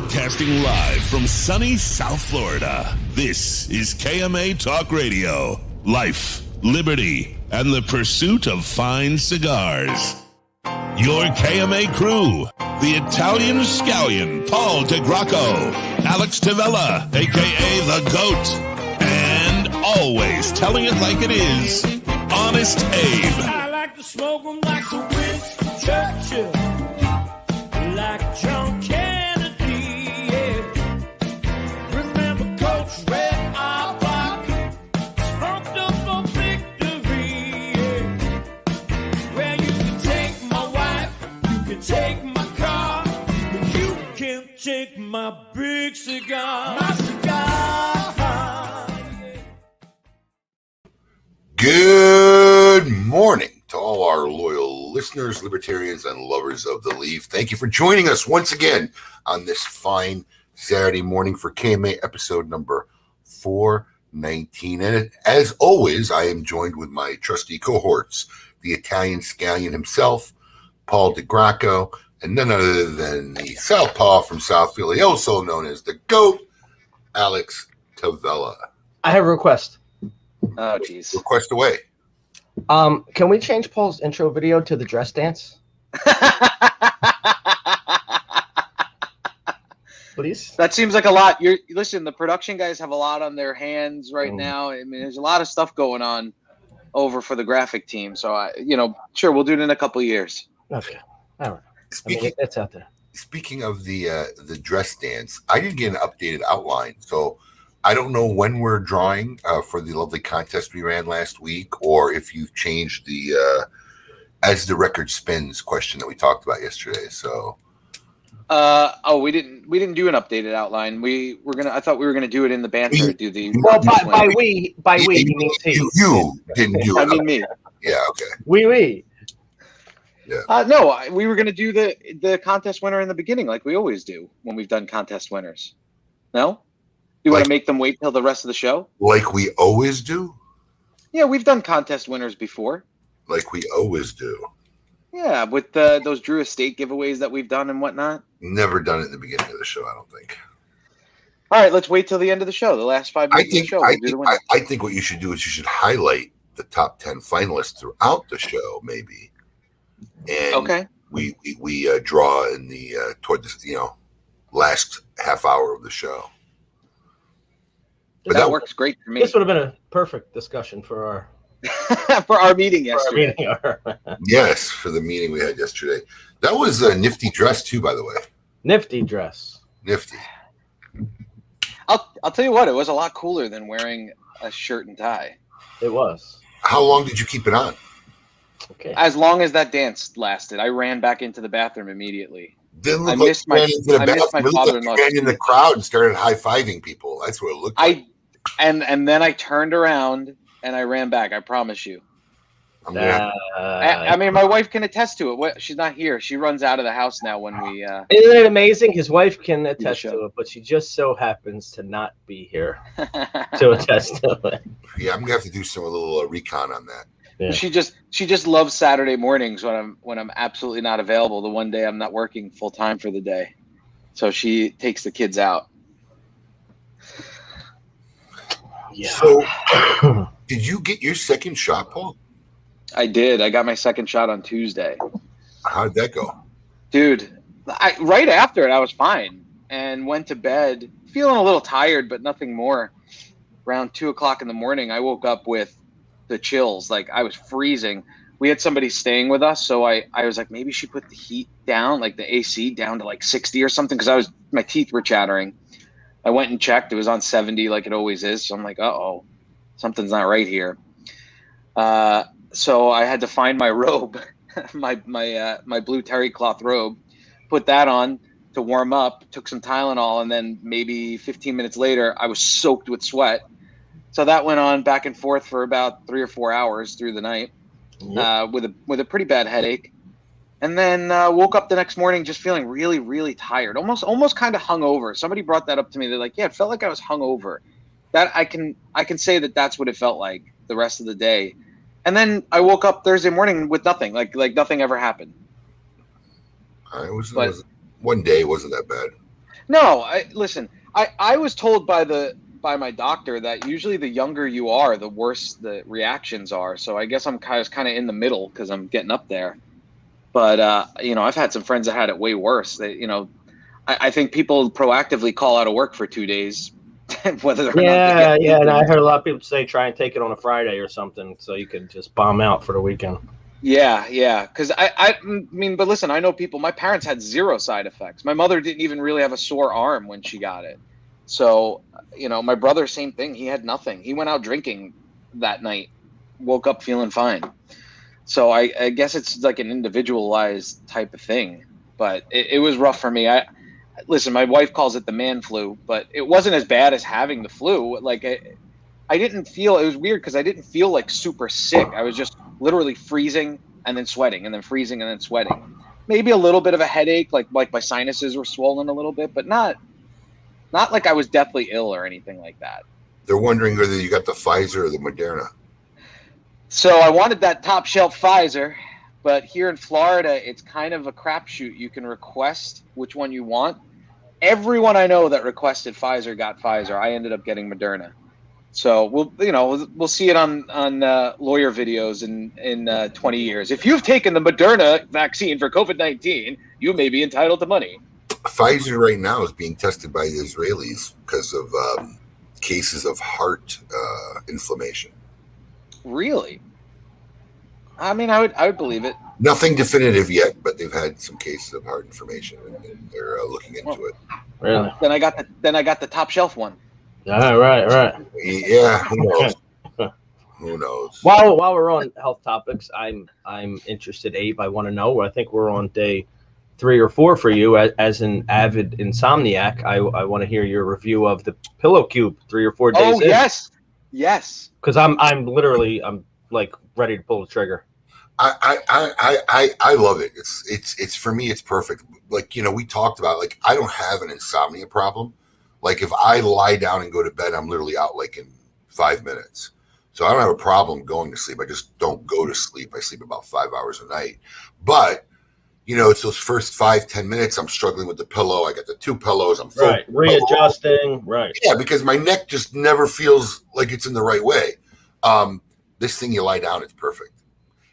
Broadcasting live from sunny South Florida, this is KMA Talk Radio. Life, liberty, and the pursuit of fine cigars. Your KMA crew, the Italian Scallion, Paul DeGracco, Alex Tavella, a.k.a. The Goat, and always telling it like it is, Honest Abe. I like to smoke them like the Winston Churchill, like John Kennedy, yeah. Remember Coach Red Auerbach, smoked up for victory, yeah. Well, you can take my wife, you can take my car, but you can't take my big cigar. My cigar. Good morning to all our loyal listeners, libertarians, and lovers of the leaf. Thank you for joining us once again on this fine Saturday morning for KMA episode number 419. And as always, I am joined with my trusty cohorts, the Italian Scallion himself, Paul DeGracco, and none other than the Southpaw from South Philly, also known as the GOAT, Alex Tavella. I have a request. Oh, jeez. Request away. Can we change Paul's intro video to the dress dance? Please? That seems like a lot. Listen, the production guys have a lot on their hands right now. I mean, there's a lot of stuff going on over for the graphic team. So, sure, we'll do it in a couple of years. Okay. All right. It's out there. Speaking of the dress dance, I didn't get an updated outline, so I don't know when we're drawing for the lovely contest we ran last week, or if you've changed the as the record spins question that we talked about yesterday. So, we didn't do an updated outline. I thought we were gonna do it in the banter. Do the by we he means he. You didn't do it. I mean me. Yeah. Okay. We. Yeah. No, we were gonna do the contest winner in the beginning, like we always do when we've done contest winners. No. You want to make them wait till the rest of the show? Like we always do? Yeah, we've done contest winners before. Like we always do. Yeah, with those Drew Estate giveaways that we've done and whatnot. Never done it in the beginning of the show, I don't think. All right, let's wait till the end of the show, the last 5 minutes of the show. I think what you should do is you should highlight the top 10 finalists throughout the show, maybe. And okay. We draw in the toward the last half hour of the show. But that works great for me. This would have been a perfect discussion for our for our meeting yesterday. Yes, for the meeting we had yesterday. That was a nifty dress too, by the way. Nifty dress. Nifty. I'll tell you what, it was a lot cooler than wearing a shirt and tie. It was. How long did you keep it on? Okay. As long as that dance lasted. I ran back into the bathroom immediately. I missed my father-in-law. Ran in the crowd and started high-fiving people. That's what it looked like. And then I turned around and I ran back. I promise you. I mean, my wife can attest to it. She's not here. She runs out of the house now when we. Isn't it amazing? His wife can attest to it, but she just so happens to not be here to attest to it. Yeah, I'm gonna have to do a little recon on that. Yeah. She just loves Saturday mornings when I'm absolutely not available. The one day I'm not working full time for the day, so she takes the kids out. Yeah. So, did you get your second shot, Paul? I did. I got my second shot on Tuesday. How'd that go? Dude, right after it, I was fine and went to bed feeling a little tired, but nothing more. Around 2:00 in the morning, I woke up with the chills. Like I was freezing. We had somebody staying with us, so I was like, maybe she put the heat down, like the AC down to like 60 or something, because my teeth were chattering. I went and checked. It was on 70 like it always is. So I'm like, uh-oh, something's not right here. So I had to find my robe, my blue terry cloth robe, put that on to warm up, took some Tylenol, and then maybe 15 minutes later, I was soaked with sweat. So that went on back and forth for about 3 or 4 hours through the night, with a pretty bad headache. And then woke up the next morning just feeling really, really tired, almost kind of hungover. Somebody brought that up to me. They're like, yeah, it felt like I was hungover. That I can say that's what it felt like the rest of the day. And then I woke up Thursday morning with nothing, like nothing ever happened. One day wasn't that bad. No, listen. I was told by my doctor that usually the younger you are, the worse the reactions are. So I guess I'm kind of in the middle because I'm getting up there. But I've had some friends that had it way worse. They, I think people proactively call out of work for 2 days, whether they're not. Yeah. And I heard a lot of people say try and take it on a Friday or something, so you can just bomb out for the weekend. Yeah. Because I mean, but listen, I know people. My parents had 0 side effects. My mother didn't even really have a sore arm when she got it. So, my brother, same thing. He had nothing. He went out drinking that night, woke up feeling fine. So I guess it's like an individualized type of thing. But it was rough for me. Listen, my wife calls it the man flu, but it wasn't as bad as having the flu. Like I didn't feel, it was weird because I didn't feel like super sick. I was just literally freezing and then sweating and then freezing and then sweating. Maybe a little bit of a headache, like my sinuses were swollen a little bit, but not like I was deathly ill or anything like that. They're wondering whether you got the Pfizer or the Moderna. So I wanted that top shelf Pfizer, but here in Florida, it's kind of a crapshoot. You can request which one you want. Everyone I know that requested Pfizer got Pfizer. I ended up getting Moderna. So we'll see it on lawyer videos in 20 years. If you've taken the Moderna vaccine for COVID-19, you may be entitled to money. Pfizer right now is being tested by the Israelis because of cases of heart inflammation. Really? I mean, I would believe it. Nothing definitive yet, but they've had some cases of heart inflammation, and they're looking into it. Really? Then I got the top shelf one. Right. Yeah, who knows? Who knows? While we're on health topics, I'm interested, Abe. I want to know. I think we're on day 3 or 4 for you as an avid insomniac. I want to hear your review of the Pillow Cube 3 or 4 days. Oh, yes. Because I'm like ready to pull the trigger. I love it. It's for me, it's perfect. Like, we talked about, like, I don't have an insomnia problem. Like, if I lie down and go to bed, I'm literally out like in 5 minutes. So I don't have a problem going to sleep. I just don't go to sleep. I sleep about 5 hours a night. But, it's those first 5-10 minutes. I'm struggling with the pillow. I got the 2 pillows. I'm readjusting. Right. Yeah, because my neck just never feels like it's in the right way. This thing, you lie down, it's perfect.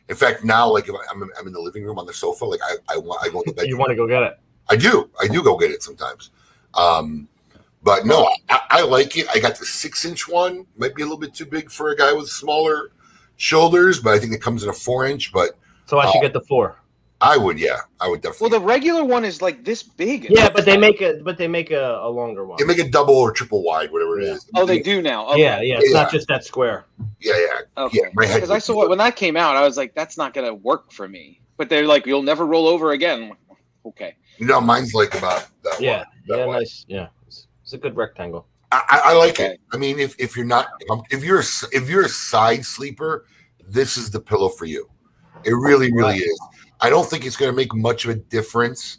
In fact, now, like, if I'm in the living room on the sofa, like I go to bed. You want to go get it? I do go get it sometimes. But no, I like it. I got the 6-inch one. Might be a little bit too big for a guy with smaller shoulders, but I think it comes in a 4-inch. But so I should get the 4. I would definitely. Well, the regular one is like this big. Yeah, but they make a longer one. They make a double or triple wide, whatever it is. Oh, they do now. Okay. Yeah. It's not just that square. Yeah. Okay. Because I saw it when that came out, I was like, that's not gonna work for me. But they're like, you'll never roll over again. Okay. Mine's like about that. Yeah. Wide. Nice. Yeah. It's a good rectangle. I like it. I mean, if you're a side sleeper, this is the pillow for you. It really is. I don't think it's going to make much of a difference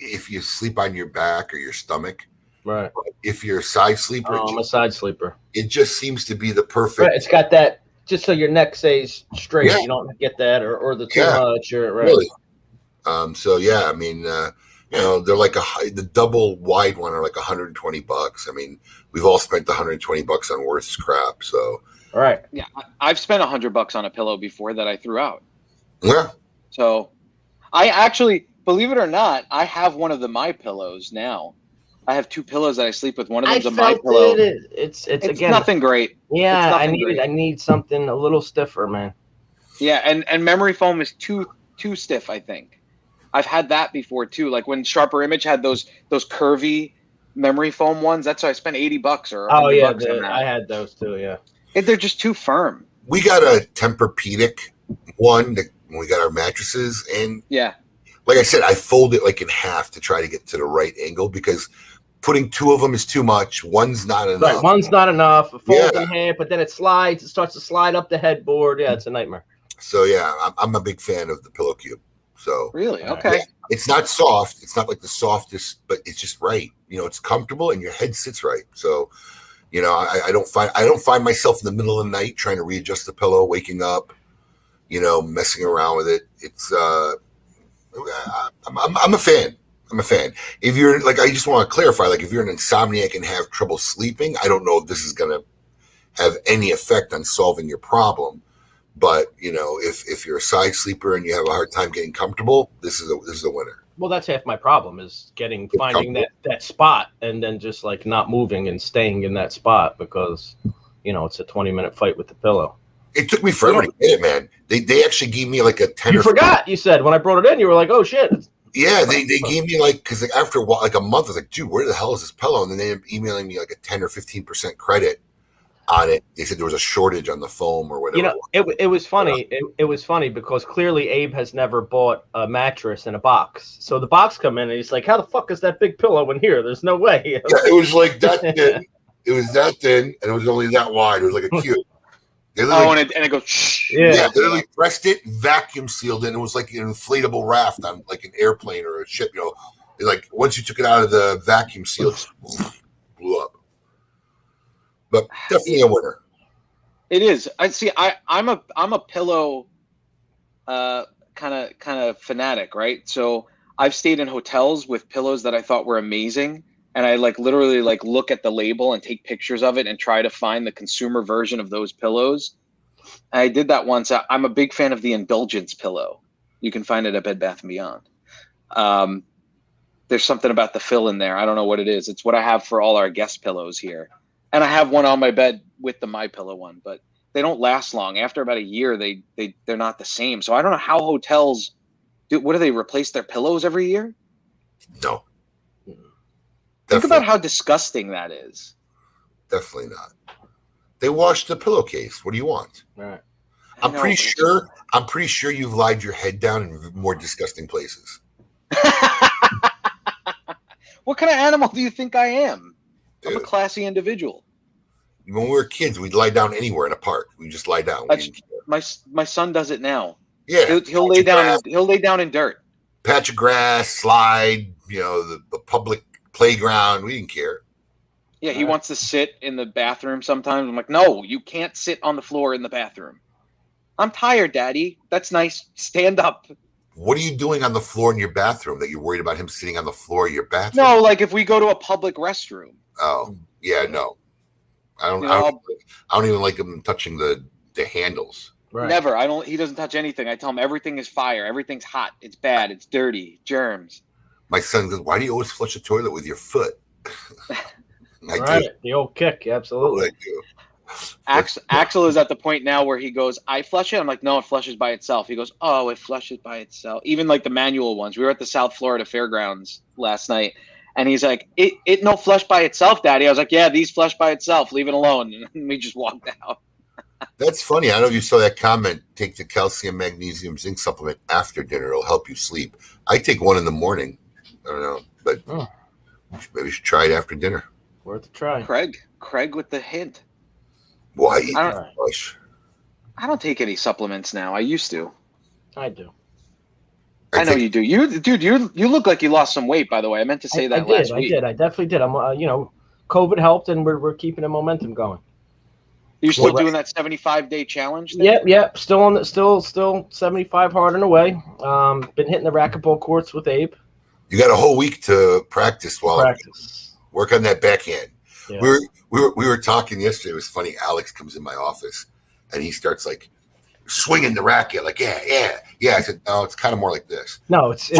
if you sleep on your back or your stomach. Right. But if you're a side sleeper, I'm a side sleeper. It just seems to be the perfect. Right. It's got that just so your neck stays straight. Yeah. You don't get that or the too much or right. Really. So yeah, I mean, they're like the double wide one are like $120. I mean, we've all spent $120 on worse crap. So. All right. Yeah, I've spent $100 on a pillow before that I threw out. Yeah. So, I actually, believe it or not, I have one of the My Pillows now. I have 2 pillows that I sleep with. One of them's a My Pillow. It's again nothing great. Yeah, I need something a little stiffer, man. Yeah, and memory foam is too stiff, I think. I've had that before too. Like when Sharper Image had those curvy memory foam ones. That's why I spent $80 or $100 on that. I had those too. Yeah. They're just too firm. We got a Tempur-Pedic one when we got our mattresses, and like I said, I fold it like in half to try to get to the right angle because putting 2 of them is too much. One's not enough. Right, one's not enough. It folds in half, but then it slides. It starts to slide up the headboard. Yeah, it's a nightmare. So yeah, I'm a big fan of the Pillow Cube. So really, okay. It's not soft. It's not like the softest, but it's just right. It's comfortable and your head sits right. So. I don't find myself in the middle of the night trying to readjust the pillow, waking up, messing around with it. It's I'm a fan. I'm a fan. If you're like, I just want to clarify, like if you're an insomniac and have trouble sleeping, I don't know if this is going to have any effect on solving your problem. But, you know, if you're a side sleeper and you have a hard time getting comfortable, this is a winner. Well, that's half my problem is finding that spot and then just like not moving and staying in that spot because, you know, it's a 20-minute fight with the pillow. It took me forever to get it, man. They actually gave me like a 10. You forgot, you said. When I brought it in, you were like, oh, shit. Yeah, they gave me like, because like after a while, like a month, I was like, dude, where the hell is this pillow? And then they ended up emailing me like a 10 or 15% credit on it. They said there was a shortage on the foam or whatever. You know, it was funny. It was funny because clearly Abe has never bought a mattress in a box. So the box come in and he's like, how the fuck is that big pillow in here? There's no way. Yeah, it was like that thin. It was that thin, and it was only that wide. It was like a cube. And it goes, shh. Yeah, they literally pressed it, vacuum sealed it, and it was like an inflatable raft on like an airplane or a ship. You know, like once you took it out of the vacuum seal, it just blew up. But definitely a winner. It is. I see. I'm a pillow, kind of fanatic, right? So I've stayed in hotels with pillows that I thought were amazing, and I like literally like look at the label and take pictures of it and try to find the consumer version of those pillows. I did that once. I'm a big fan of the Indulgence pillow. You can find it at Bed Bath & Beyond. There's something about the fill in there. I don't know what it is. It's what I have for all our guest pillows here. And I have one on my bed with the MyPillow one, but they don't last long. After about a year, they're not the same. So I don't know how hotels do. What do they replace their pillows every year? No. Think about how disgusting that is. Definitely not. They wash the pillowcase. What do you want? All right. I'm pretty sure you've lied your head down in more disgusting places. What kind of animal do you think I am? I'm a classy individual. When we were kids, we'd lie down anywhere in a park. We just lie down. My son does it now. Yeah, he'll lay down. He'll lay down in dirt. Patch of grass, slide. You know, the public playground. We didn't care. Yeah, he wants to sit in the bathroom sometimes. I'm like, no, you can't sit on the floor in the bathroom. I'm tired, Daddy. That's nice. Stand up. What are you doing on the floor in your bathroom that you're worried about him sitting on the floor of your bathroom? No, like if we go to a public restroom. Oh, yeah, no. I don't even like him touching the handles. Right. Never. He doesn't touch anything. I tell him everything is fire. Everything's hot. It's bad. It's dirty. Germs. My son goes, why do you always flush the toilet with your foot? Right. The old kick. Absolutely. Axel is at the point now where he goes, I flush it. I'm like, no, it flushes by itself. He goes, oh, it flushes by itself. Even like the manual ones. We were at the South Florida Fairgrounds last night. And he's like, it no flush by itself, Daddy. I was like, yeah, these flush by itself. Leave it alone. And we just walked out. That's funny. I don't know if you saw that comment. Take the calcium, magnesium, zinc supplement after dinner. It'll help you sleep. I take one in the morning. I don't know, but maybe you should try it after dinner. Worth a try. Craig with the hint. Why? I don't take any supplements now. I used to. I do. I know you do. You look like you lost some weight, by the way. I meant to say that last week. I definitely did. I'm, COVID helped, and we're keeping the momentum going. You're still doing that 75-day challenge thing? Yep. Still 75 hard and away. Been hitting the racquetball courts with Abe. You got a whole week to practice work on that backhand. Yeah. We were talking yesterday. It was funny. Alex comes in my office, and he starts like swinging the racket, like yeah. I said, no, it's kind of more like this. No, it's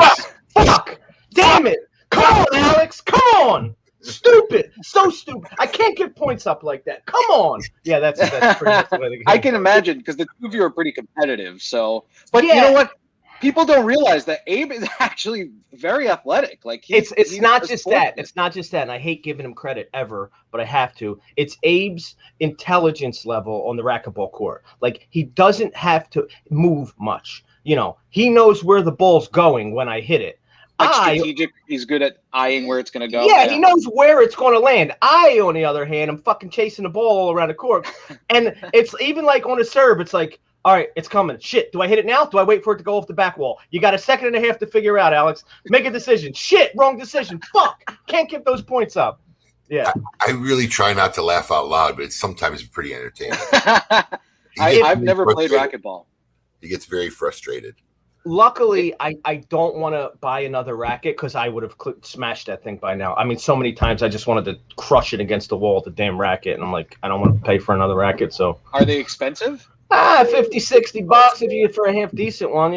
fuck. Damn it! Come on, Alex. Come on. Stupid. So stupid. I can't get points up like that. Come on. Yeah, that's pretty much the way to go. I can imagine because the two of you are pretty competitive. So, but you know what? People don't realize that Abe is actually very athletic. Like it's not just that. It's not just that. And I hate giving him credit ever, but I have to. It's Abe's intelligence level on the racquetball court. Like he doesn't have to move much. You know, he knows where the ball's going when I hit it. Strategic. He's good at eyeing where it's going to go. Yeah, he knows where it's going to land. I, on the other hand, I'm fucking chasing the ball all around the court. And it's even like on a serve, it's like, all right, it's coming. Shit, do I hit it now? Do I wait for it to go off the back wall? You got a second and a half to figure out, Alex. Make a decision. Shit, wrong decision. Fuck. Can't give those points up. Yeah. I really try not to laugh out loud, but it's sometimes pretty entertaining. I've never played racquetball. He gets very frustrated. luckily, I don't want to buy another racket because I would have smashed that thing by now. I mean, so many times I just wanted to crush it against the wall, the damn racket. And I'm like, I don't want to pay for another racket. So Are they expensive? $50, $60 if you get for a half decent one,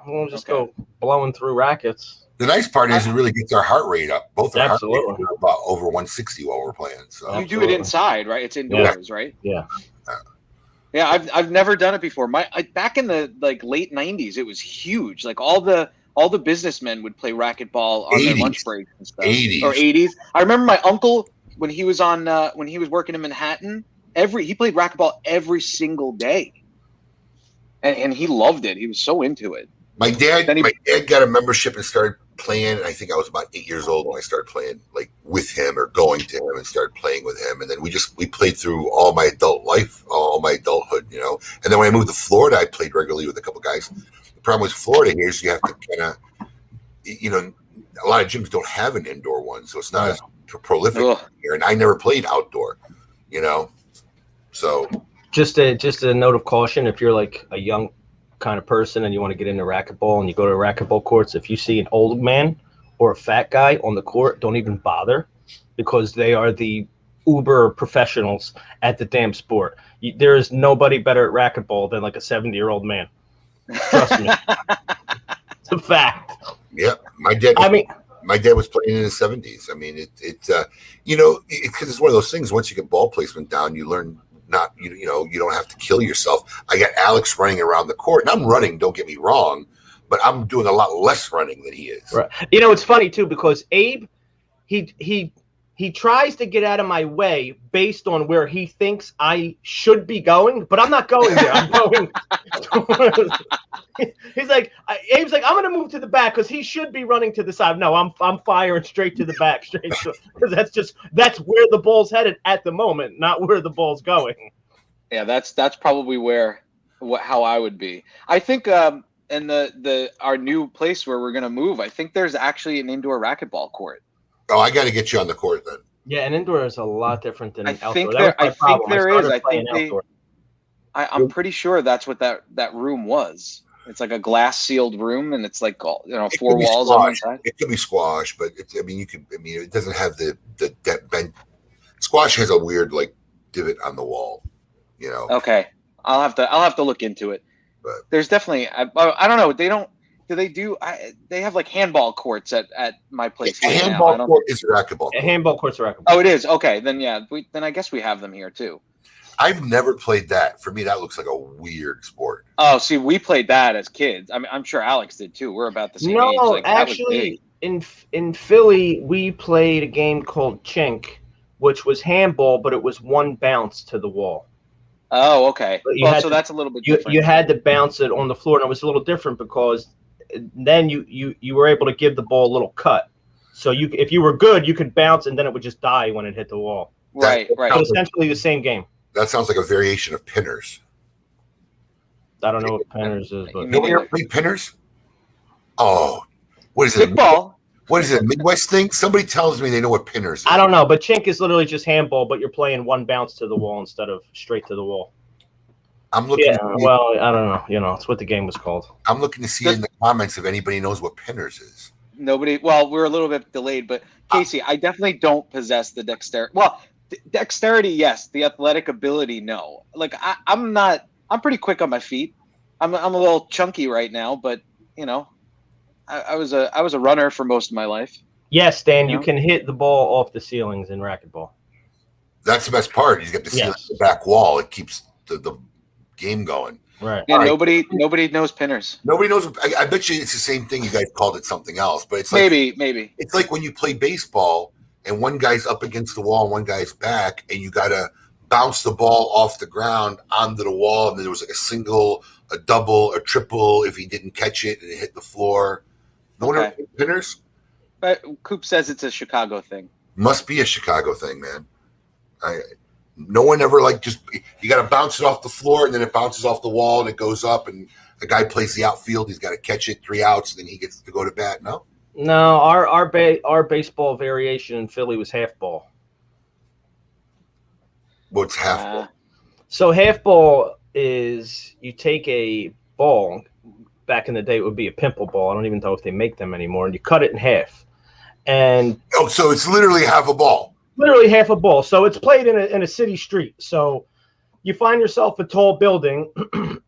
we'll just go blowing through rackets. The nice part is it really gets our heart rate up. Both our heart Absolutely. rates are about over 160 while we're playing. So You do it inside, right? It's indoors, right? Yeah. Yeah, I've never done it before. Back in the late '90s, it was huge. Like all the businessmen would play racquetball on their 80s. lunch breaks and stuff. 80s. Or '80s. I remember my uncle when he was working in Manhattan. He played racquetball every single day, and he loved it. He was so into it. My dad got a membership and started playing. I think I was about 8 years old when I started playing with him or going to him and started playing with him. And then we played through all my adult life, all my adulthood, And then when I moved to Florida, I played regularly with a couple guys. The problem with Florida here is you have to kind of, a lot of gyms don't have an indoor one, so it's not as prolific here. And I never played outdoor, So just a note of caution: if you're like a young kind of person and you want to get into racquetball and you go to racquetball courts, if you see an old man or a fat guy on the court, don't even bother, because they are the uber professionals at the damn sport. There is nobody better at racquetball than like a 70-year-old man. Trust me. It's a fact. Yeah, my dad was playing in the 70s. I mean, it's because it's one of those things. Once you get ball placement down, you learn you don't have to kill yourself. I got Alex running around the court, and I'm running, don't get me wrong, but I'm doing a lot less running than he is. Right. It's funny too, because Abe, he tries to get out of my way based on where he thinks I should be going, but I'm not going there. I'm going. He's like, Abe's like, I'm going to move to the back because he should be running to the side. No, I'm firing straight to the back, because that's where the ball's headed at the moment, not where the ball's going. Yeah, that's probably how I would be. I think in our new place where we're going to move, I think there's actually an indoor racquetball court. Oh, I got to get you on the court then. Yeah, and indoor is a lot different than outdoor. I think there is. I'm pretty sure that's what that room was. It's like a glass sealed room, and it's like 4 walls on one side. It could be squash, but it doesn't have the bench. Squash has a weird divot on the wall, Okay, I'll have to look into it. But there's definitely I don't know. They have handball courts at my place. A handball court is a racquetball court. A handball court's a racquetball. Oh, it is? Okay, then then I guess we have them here too. I've never played that. For me, that looks like a weird sport. Oh, see, we played that as kids. I mean, I'm sure Alex did too. We're about the same age. No, actually, in Philly, we played a game called Chink, which was handball, but it was one bounce to the wall. Oh, okay. So that's a little bit different. You had to bounce it on the floor, and it was a little different because then you were able to give the ball a little cut. So if you were good, you could bounce, and then it would just die when it hit the wall. Right. So essentially the same game. That sounds like a variation of pinners. I don't know what pinners is, but nobody ever played pinners? Oh, what is it? Kickball. What is it? Midwest thing? Somebody tells me they know what pinners is. I don't know, but Chink is literally just handball, but you're playing one bounce to the wall instead of straight to the wall. I'm looking. Yeah, well, I don't know. It's what the game was called. I'm looking to see in the comments if anybody knows what pinners is. Nobody. Well, we're a little bit delayed, but Casey, I definitely don't possess the dexterity. Well, dexterity, yes. The athletic ability, no. I'm not. I'm pretty quick on my feet. I'm a little chunky right now, but I was a runner for most of my life. Yes, Dan, you can hit the ball off the ceilings in racquetball. That's the best part. You get to see the back wall. It keeps the game going. Right. Yeah. Right. Nobody knows pinners. Nobody knows. I bet you it's the same thing. You guys called it something else, but it's maybe. It's like when you play baseball and one guy's up against the wall and one guy's back, and you got to bounce the ball off the ground onto the wall, and then there was a single, a double, a triple if he didn't catch it and it hit the floor. No one ever played pinners? But Coop says it's a Chicago thing. Must be a Chicago thing, man. No one ever you got to bounce it off the floor and then it bounces off the wall and it goes up and the guy plays the outfield. He's got to catch it 3 outs and then he gets to go to bat. No, our baseball variation in Philly was half ball. What's half ball? So half ball is you take a ball, back in the day, it would be a pimple ball. I don't even know if they make them anymore. And you cut it in half. And so it's literally half a ball. Literally half a ball. So it's played in a city street. So you find yourself a tall building,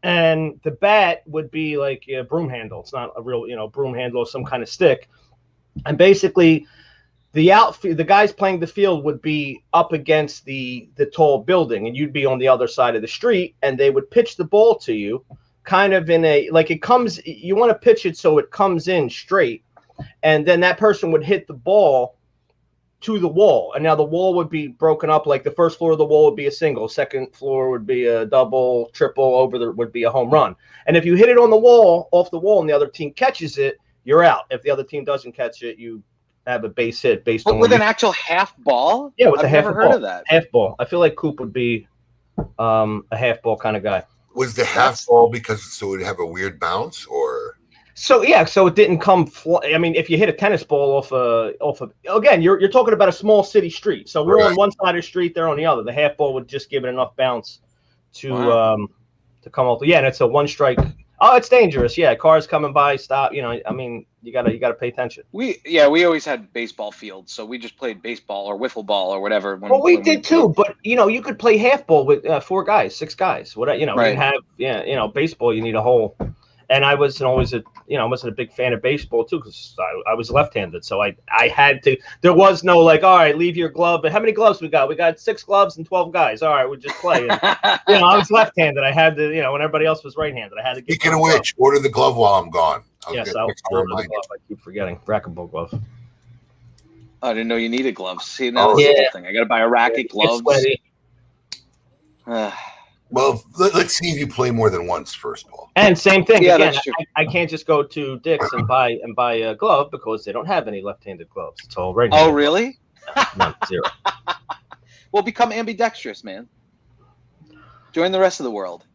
and the bat would be like a broom handle. It's not a real, broom handle or some kind of stick. And basically, the guys playing the field would be up against the tall building, and you'd be on the other side of the street, and they would pitch the ball to you, kind of in a like it comes. You want to pitch it so it comes in straight, and then that person would hit the ball to the wall, and now the wall would be broken up. Like the first floor of the wall would be a single, second floor would be a double, triple, over there would be a home run. And if you hit it on the wall, off the wall, and the other team catches it, you're out. If the other team doesn't catch it, you have a base hit based on with an actual half ball. Yeah, with I've a half never ball. heard of that. Half ball. I feel like Coop would be a half ball kind of guy. Was the half ball because so it would have a weird bounce, or? So it didn't come. I mean, if you hit a tennis ball off of again, you're talking about a small city street. So we're on one side of the street, they're on the other. The half ball would just give it enough bounce to come off. Yeah, and it's a one strike. Oh, it's dangerous. Yeah, cars coming by, stop. I mean, you gotta pay attention. We always had baseball fields, so we just played baseball or wiffle ball or whatever. We did too, but you could play half ball with 4 guys, 6 guys. Whatever, Right. You have baseball. You need a whole. And I wasn't always I wasn't a big fan of baseball too, because I was left-handed, so I had to. There was no like, all right, leave your glove. But how many gloves we got? We got 6 gloves and 12 guys. All right, we just play. And, I was left-handed. I had to, when everybody else was right-handed, I had to get. Speaking of which, order the glove while I'm gone. Yes, I'll order the glove. I keep forgetting racquetball glove. I didn't know you needed gloves. See, now that's the thing. I got to buy a racket, gloves. Well, let's see if you play more than once, first of all. And same thing. Yeah, again, that's true. I can't just go to Dick's and buy a glove because they don't have any left-handed gloves. It's all right. Oh, really? No, 0. Well, become ambidextrous, man. Join the rest of the world.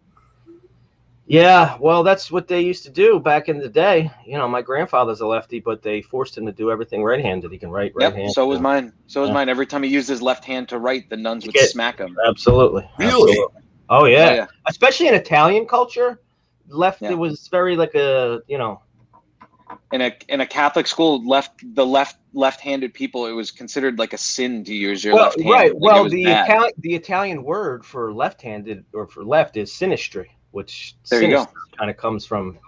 Yeah, well, that's what they used to do back in the day. My grandfather's a lefty, but they forced him to do everything right-handed. He can write right-handed. So was mine. Mine. Every time he used his left hand to write, the nuns would smack him. Absolutely. Really? Absolutely. Oh yeah. Especially in Italian culture, it was very like a In a Catholic school, left-handed people, it was considered like a sin to use your left hand. Right. Like the Italian word for left-handed or for left is sinistry, which kind of comes from.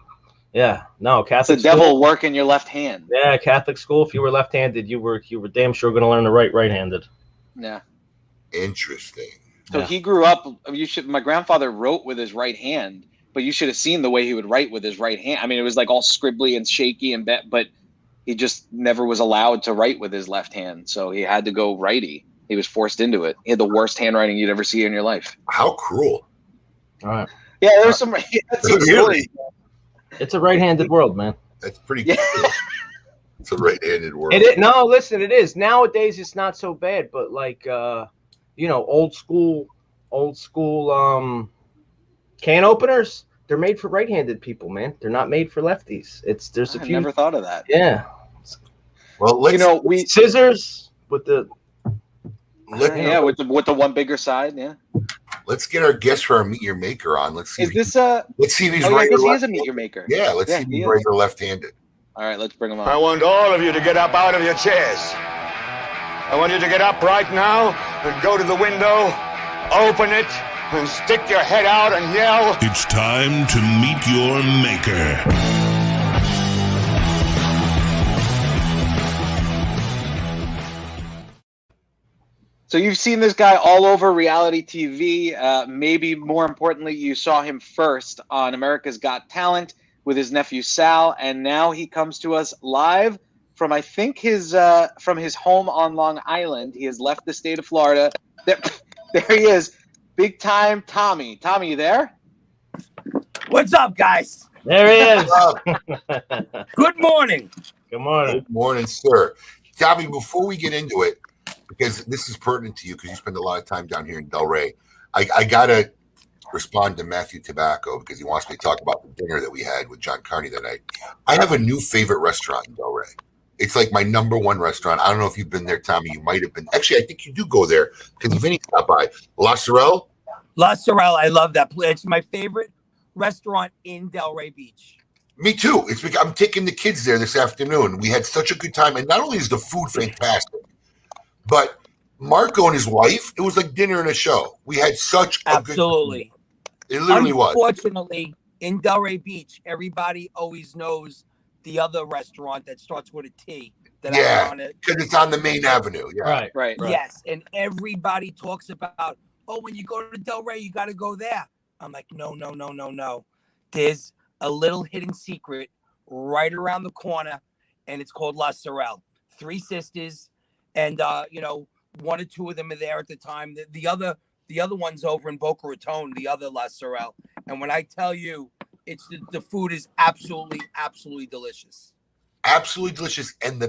Yeah. No, Catholic. It's the devil working your left hand. Yeah, Catholic school. If you were left-handed, you were damn sure going to learn to write right-handed. Yeah. Interesting. So he grew up. My grandfather wrote with his right hand, but you should have seen the way he would write with his right hand. I mean, it was like all scribbly and shaky but he just never was allowed to write with his left hand. So he had to go righty. He was forced into it. He had the worst handwriting you'd ever see in your life. How cruel. All right. Yeah, there's some Really? It's a right-handed world, man. That's pretty good. It's a right-handed world. It is. No, listen, it is. Nowadays, it's not so bad, but like, old school can openers, they're made for right-handed people, man. They're not made for lefties. I never thought of that. Yeah. Well, we scissors with the with the one bigger side, yeah. Let's get our guest for our Meet Your Maker on. Let's see. Let's see if he's right. right. I guess he is a Meet Your Maker. Yeah, let's see if he's right or left-handed. All right, let's bring him on. I want all of you to get up out of your chairs. I want you to get up right now and go to the window, open it, and stick your head out and yell. It's time to meet your maker. So you've seen this guy all over reality TV. Maybe more importantly, you saw him first on America's Got Talent with his nephew Sal, and now he comes to us live from from his home on Long Island. He has left the state of Florida. There he is, Big Time Tommie. Tommie, you there? What's up, guys? There he is. Good morning. Good morning. Good morning, sir. Tommie, before we get into it, because this is pertinent to you because you spend a lot of time down here in Delray, I got to respond to Matthew Tobacco because he wants me to talk about the dinner that we had with John Carney that night. I have a new favorite restaurant in Delray. It's like my number one restaurant. I don't know if you've been there, Tommie. You might have been. Actually, I think you do go there because Vinny stopped by. La Sorrel? La Sorrel, I love that place. It's my favorite restaurant in Delray Beach. Me too. It's because I'm taking the kids there this afternoon. We had such a good time, and not only is the food fantastic, but Marco and his wife, it was like dinner and a show. We had such a good time. It literally was. Unfortunately, in Delray Beach, everybody always knows the other restaurant that starts with a T. Yeah, because it's on the main avenue. Yeah. Right. Yes, and everybody talks about, oh, when you go to Delray, you got to go there. I'm like, no. There's a little hidden secret right around the corner, and it's called La Sorel. 3 sisters, and one or two of them are there at the time. The other one's over in Boca Raton, the other La Sorel. And when I tell you, it's the food is absolutely delicious. Absolutely delicious, and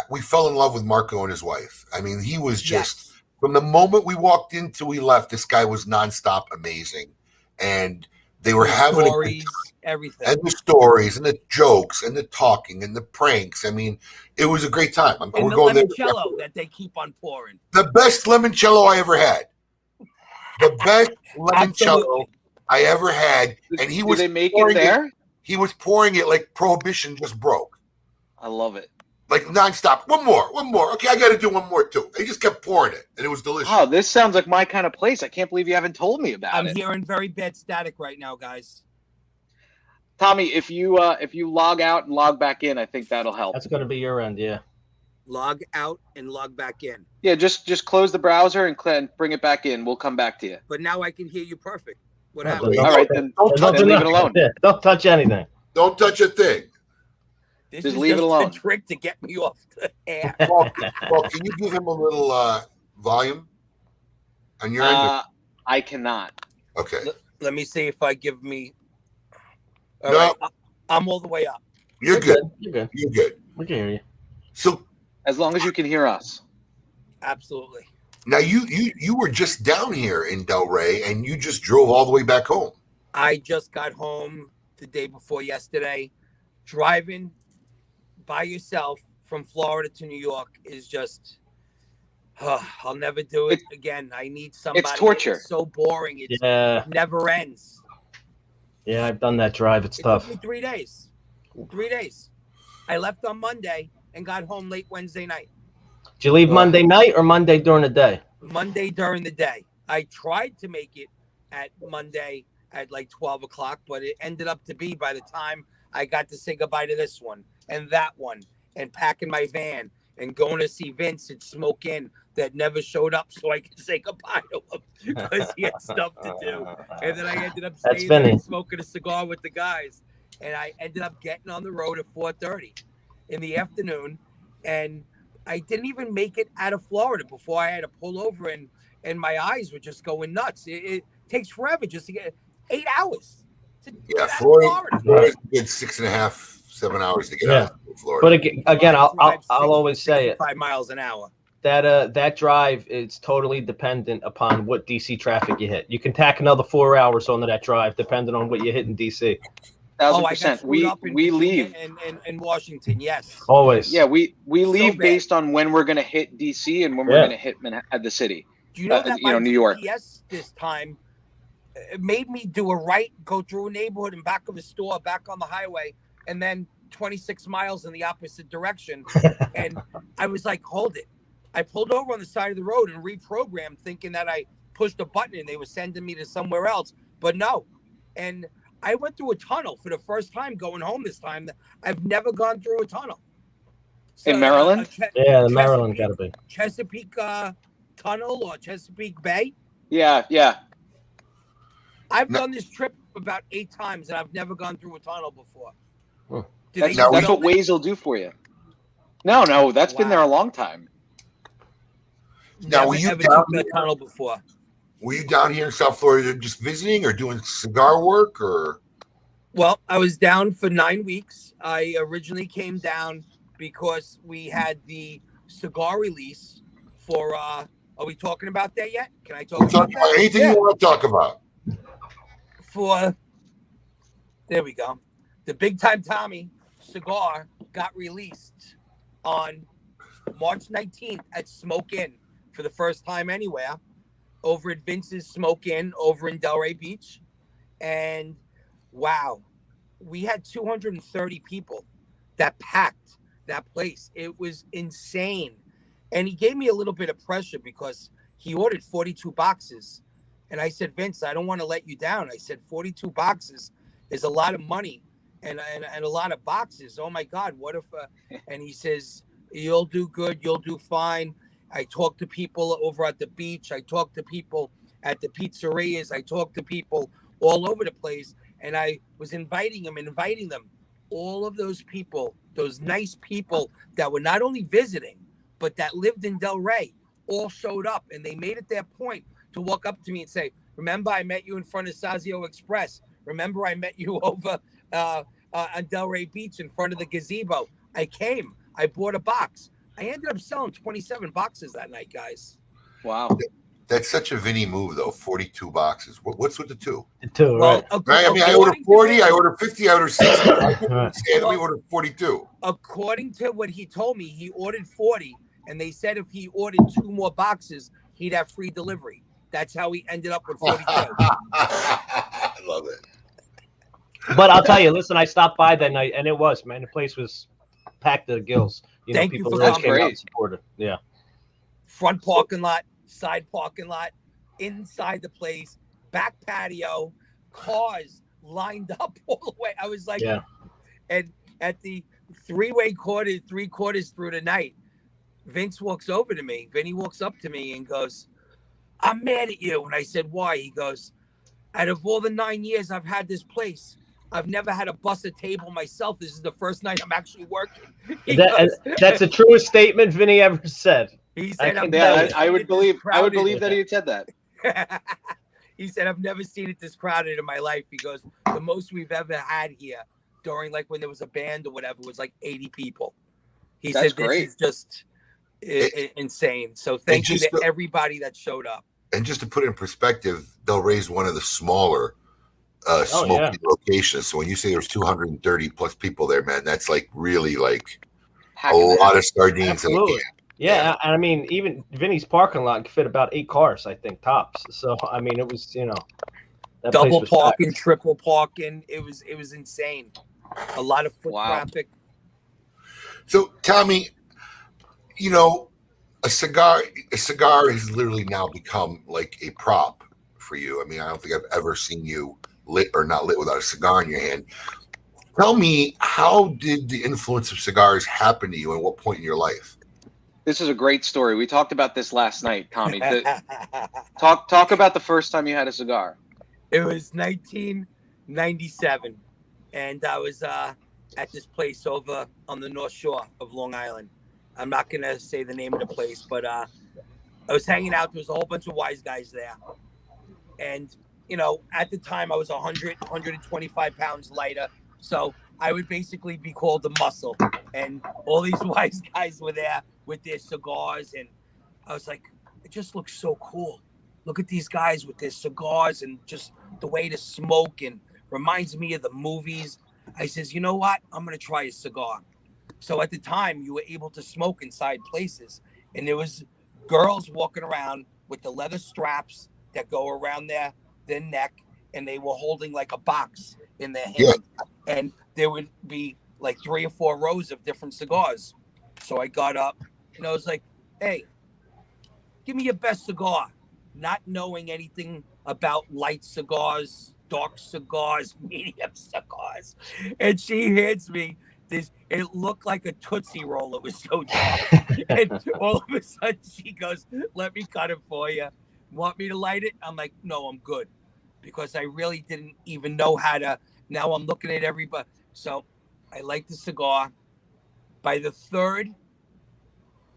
we fell in love with Marco and his wife. I mean, he was just from the moment we walked in till we left. This guy was nonstop amazing, and they were having stories, everything, and the stories, and the jokes, and the talking, and the pranks. I mean, it was a great time. And we're going limoncello that they keep on pouring. The best limoncello I ever had. The best limoncello I ever had, and he was. Did they make it there? He was pouring it like Prohibition just broke. I love it. Like nonstop. One more. Okay, I got to do one more too. He just kept pouring it, and it was delicious. Oh, this sounds like my kind of place. I can't believe you haven't told me about it. I'm hearing very bad static right now, guys. Tommy, if you log out and log back in, I think that'll help. That's going to be your end, yeah. Log out and log back in. Yeah, just close the browser and bring it back in. We'll come back to you. But now I can hear you perfect. What happened? All right, then leave it alone. Don't touch anything. Don't touch a thing. This just is leave it alone. A trick to get me off the air. Well, can you give him a little volume on your end? I cannot. Okay. Let me see if I give me. No. Right. I'm all the way up. You're good. You're good. You're good. We can hear you. So, as long as you can hear us. Absolutely. Now you were just down here in Delray, and you just drove all the way back home. I just got home the day before yesterday. Driving by yourself from Florida to New York is just, I'll never do it again. I need somebody. It's torture. It's so boring. It never ends. Yeah, I've done that drive. It tough. Took me 3 days. 3 days. I left on Monday and got home late Wednesday night. Did you leave Monday night or Monday during the day? Monday during the day. I tried to make it at Monday at like 12 o'clock, but it ended up to be by the time I got to say goodbye to this one and that one and packing my van and going to see Vince at Smoke Inn that never showed up so I could say goodbye to him because he had stuff to do. And then I ended up staying there and smoking a cigar with the guys. And I ended up getting on the road at 4:30 in the afternoon. And I didn't even make it out of Florida before I had to pull over and my eyes were just going nuts. It takes forever just to get 8 hours. Yeah, Florida. It's 6.5, 7 hours to get out of Florida. But again, I'll always say it. 5 miles an hour. That drive is totally dependent upon what DC traffic you hit. You can tack another 4 hours onto that drive, depending on what you hit in DC. 1,000%. We leave in Washington. Yes, always. Yeah, we leave based on when we're going to hit DC and when we're going to hit the city. Do you know that New York? Yes, this time it made me do a right, go through a neighborhood and back of a store, back on the highway, and then 26 miles in the opposite direction. And I was like, hold it. I pulled over on the side of the road and reprogrammed, thinking that I pushed a button and they were sending me to somewhere else. But no. And I went through a tunnel for the first time going home this time. I've never gone through a tunnel. So, in Maryland? The Maryland got to be. Chesapeake Tunnel or Chesapeake Bay? Yeah. I've done this trip about 8 times, and I've never gone through a tunnel before. That's what Waze will do for you. No, that's been there a long time. Now, were you down in the tunnel before? Were you down here in South Florida just visiting or doing cigar work or? Well, I was down for 9 weeks. I originally came down because we had the cigar release for, are we talking about that yet? Can I talk about that? Anything you want to talk about? There we go. The Big Time Tommie cigar got released on March 19th at Smoke Inn for the first time anywhere, over at Vince's Smoke Inn over in Delray Beach. And wow, we had 230 people that packed that place. It was insane. And he gave me a little bit of pressure because he ordered 42 boxes. And I said, Vince, I don't want to let you down. I said, 42 boxes is a lot of money and a lot of boxes. Oh my God, what if, and he says, you'll do good. You'll do fine. I talked to people over at the beach. I talked to people at the pizzerias. I talked to people all over the place. And I was inviting them. All of those people, those nice people that were not only visiting, but that lived in Del Rey, all showed up. And they made it their point to walk up to me and say, remember, I met you in front of Sazio Express. Remember, I met you over on Del Rey Beach in front of the gazebo. I came. I bought a box. I ended up selling 27 boxes that night, guys. Wow. That's such a Vinny move, though. 42 boxes. What's with the two? The two, Well, right? Right? I mean, I ordered 40, I ordered 50, I ordered 60. Right. We ordered 42. According to what he told me, he ordered 40, and they said if he ordered 2 more boxes, he'd have free delivery. That's how he ended up with 42. I love it. But I'll tell you, listen, I stopped by that night, and it was, man, the place was packed to the gills. Thank you people for really coming. came out Great. and supported. Yeah. Front parking lot, side parking lot, inside the place, back patio, cars lined up all the way. I was like, Yeah. and at the three quarters through the night, Vince walks over to me. Vinny walks up to me and goes, I'm mad at you. And I said, why? He goes, out of all the 9 years I've had this place, I've never had to bust a table myself. This is the first night I'm actually working. That's the truest statement Vinny ever said. He said, I would believe that he had said that. He said, I've never seen it this crowded in my life. He goes, the most we've ever had here during like when there was a band or whatever was like 80 people. He That's said, this great. is just insane. So thank you to everybody that showed up. And just to put it in perspective, Del Rey's one of the smaller smoking locations. So when you say there's 230 plus people there, man, that's like really like a lot of sardines in a can. Yeah, I mean, even Vinny's parking lot could fit about 8 cars, I think, tops. So I mean, it was, that Double place was parking, packed. triple parking. It was insane. A lot of foot traffic. So Tommy, a cigar has literally now become like a prop for you. I mean, I don't think I've ever seen you lit or not lit without a cigar in your hand. Tell me, how did the influence of cigars happen to you and what point in your life? This is a great story. We talked about this last night, Tommy. Talk about the first time you had a cigar. It was 1997, and I was at this place over on the North Shore of Long Island. I'm not going to say the name of the place, but I was hanging out. There was a whole bunch of wise guys there. And, at the time I was 125 pounds lighter. So I would basically be called the muscle. And all these wise guys were there with their cigars. And I was like, it just looks so cool. Look at these guys with their cigars and just the way to smoke, and reminds me of the movies. I says, you know what? I'm going to try a cigar. So at the time, you were able to smoke inside places, and there was girls walking around with the leather straps that go around their neck, and they were holding like a box in their hand. Yeah. And there would be like 3 or 4 rows of different cigars. So I got up, and I was like, hey, give me your best cigar. Not knowing anything about light cigars, dark cigars, medium cigars. And she hands me this. It looked like a Tootsie Roll. It was so dark. And all of a sudden she goes, let me cut it for you. Want me to light it? I'm like, no, I'm good. Because I really didn't even know how to. Now I'm looking at everybody. So I light the cigar. By the third,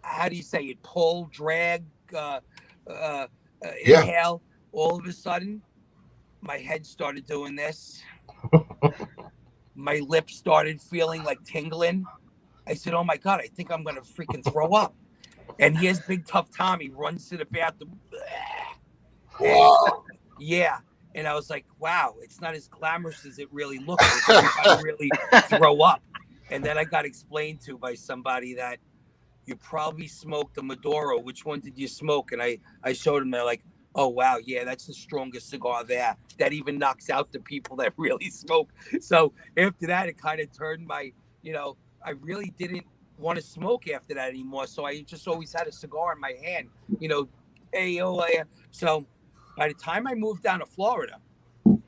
how do you say it? Pull, drag, inhale. All of a sudden, my head started doing this. My lips started feeling like tingling. I said, oh my God, I think I'm going to freaking throw up. And here's Big Tough Tommy runs to the bathroom. Wow. Yeah. And I was like, wow, it's not as glamorous as it really looks. I really throw up. And then I got explained to by somebody that you probably smoked a Maduro. Which one did you smoke? And I showed them. They're like, Oh wow, yeah, that's the strongest cigar there. That even knocks out the people that really smoke. So after that, it kind of turned my, I really didn't want to smoke after that anymore. So I just always had a cigar in my hand, So by the time I moved down to Florida,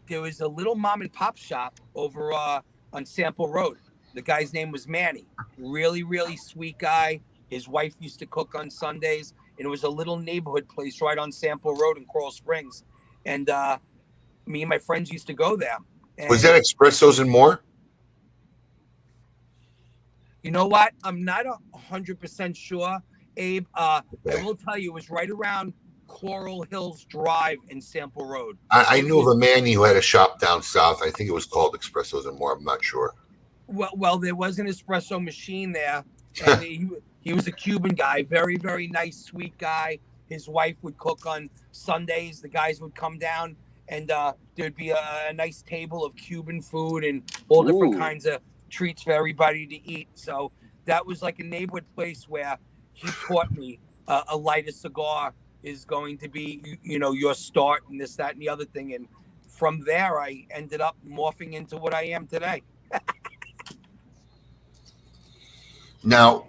there was a little mom and pop shop over on Sample Road. The guy's name was Manny. Really, really sweet guy. His wife used to cook on Sundays. And it was a little neighborhood place right on Sample Road in Coral Springs. And me and my friends used to go there. And was that Espressos and More? You know what? I'm not 100% sure, Abe. I will tell you, it was right around Coral Hills Drive and Sample Road. I knew of a man who had a shop down south. I think it was called Espressos and More. I'm not sure. Well, there was an espresso machine there. And he was a Cuban guy, very, very nice, sweet guy. His wife would cook on Sundays. The guys would come down, and there'd be a nice table of Cuban food and all different kinds of treats for everybody to eat. So that was like a neighborhood place where he taught me a lighter cigar is going to be, your start and this, that, and the other thing. And from there, I ended up morphing into what I am today. Now,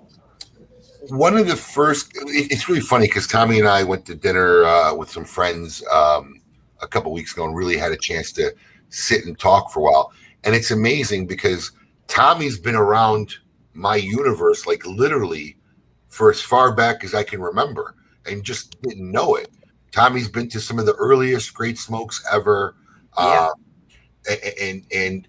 one of the first, it's really funny because Tommy and I went to dinner with some friends a couple weeks ago and really had a chance to sit and talk for a while. And it's amazing because Tommy's been around my universe, like literally for as far back as I can remember, and just didn't know it. Tommy's been to some of the earliest great smokes ever. Yeah. And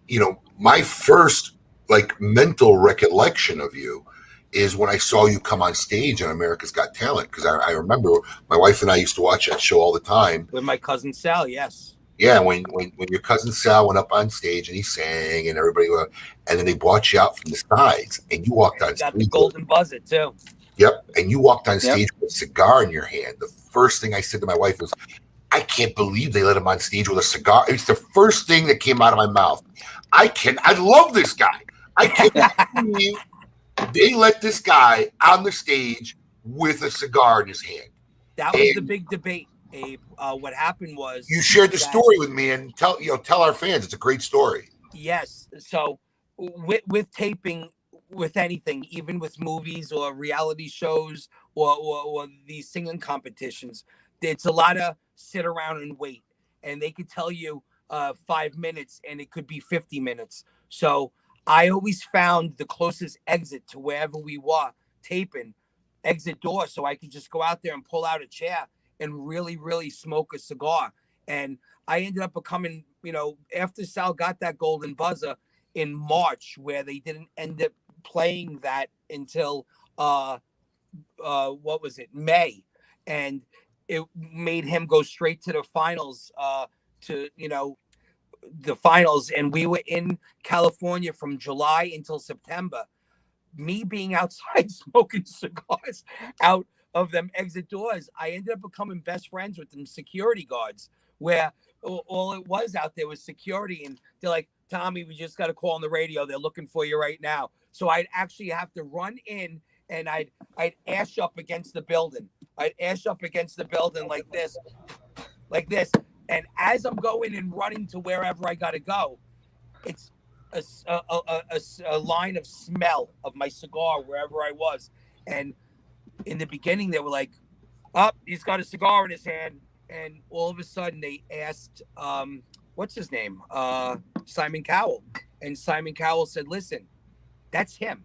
my first like mental recollection of you is when I saw you come on stage on America's Got Talent, because I remember my wife and I used to watch that show all the time. With my cousin Sal, yes. Yeah, when your cousin Sal went up on stage and he sang and everybody, and then they brought you out from the sides and you walked on stage. Got the golden buzzer too. Yep, and you walked on stage with a cigar in your hand. The first thing I said to my wife was, I can't believe they let him on stage with a cigar. It's the first thing that came out of my mouth. I love this guy. I can't believe they let this guy on the stage with a cigar in his hand. That was the big debate, Abe. What happened was you shared the story with me, and tell our fans. It's a great story. Yes. So with taping, with anything, even with movies or reality shows or these singing competitions, it's a lot of sit around and wait. And they could tell you 5 minutes and it could be 50 minutes. So I always found the closest exit to wherever we were taping, exit door, so I could just go out there and pull out a chair and really, really smoke a cigar. And I ended up becoming, after Sal got that golden buzzer in March, where they didn't end up playing that until May, and it made him go straight to the finals, the finals, and we were in California from July until September. Me being outside smoking cigars out of them exit doors, I ended up becoming best friends with them security guards, where all it was out there was security, and they're like, Tommy, we just got a call on the radio, they're looking for you right now. So I'd actually have to run in, and I'd ash up against the building. I'd ash up against the building like this. And as I'm going and running to wherever I got to go, it's a line of smell of my cigar wherever I was. And in the beginning, they were like, he's got a cigar in his hand. And all of a sudden they asked, what's his name? Simon Cowell. And Simon Cowell said, listen, that's him.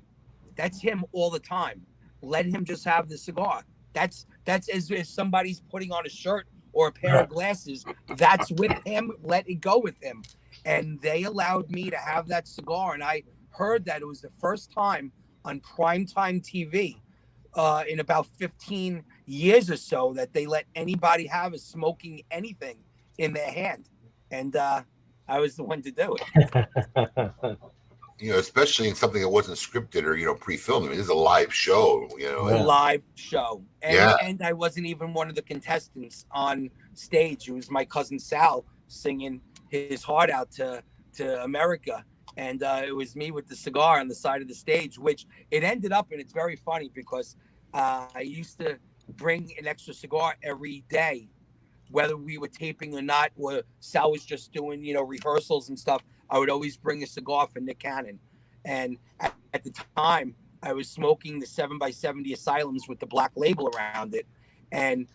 That's him all the time. Let him just have the cigar. That's as if somebody's putting on a shirt or a pair of glasses. That's with him. Let it go with him. And they allowed me to have that cigar. And I heard that it was the first time on primetime TV in about 15 years or so that they let anybody have a smoking anything in their hand. And I was the one to do it. Especially in something that wasn't scripted or, pre-filmed. I mean, this is a live show, A live show. And I wasn't even one of the contestants on stage. It was my cousin Sal singing his heart out to America. And it was me with the cigar on the side of the stage, which it ended up, and it's very funny because I used to bring an extra cigar every day whether we were taping or not, or Sal was just doing, rehearsals and stuff, I would always bring a cigar for Nick Cannon. And at the time, I was smoking the 7x70 Asylums with the black label around it. And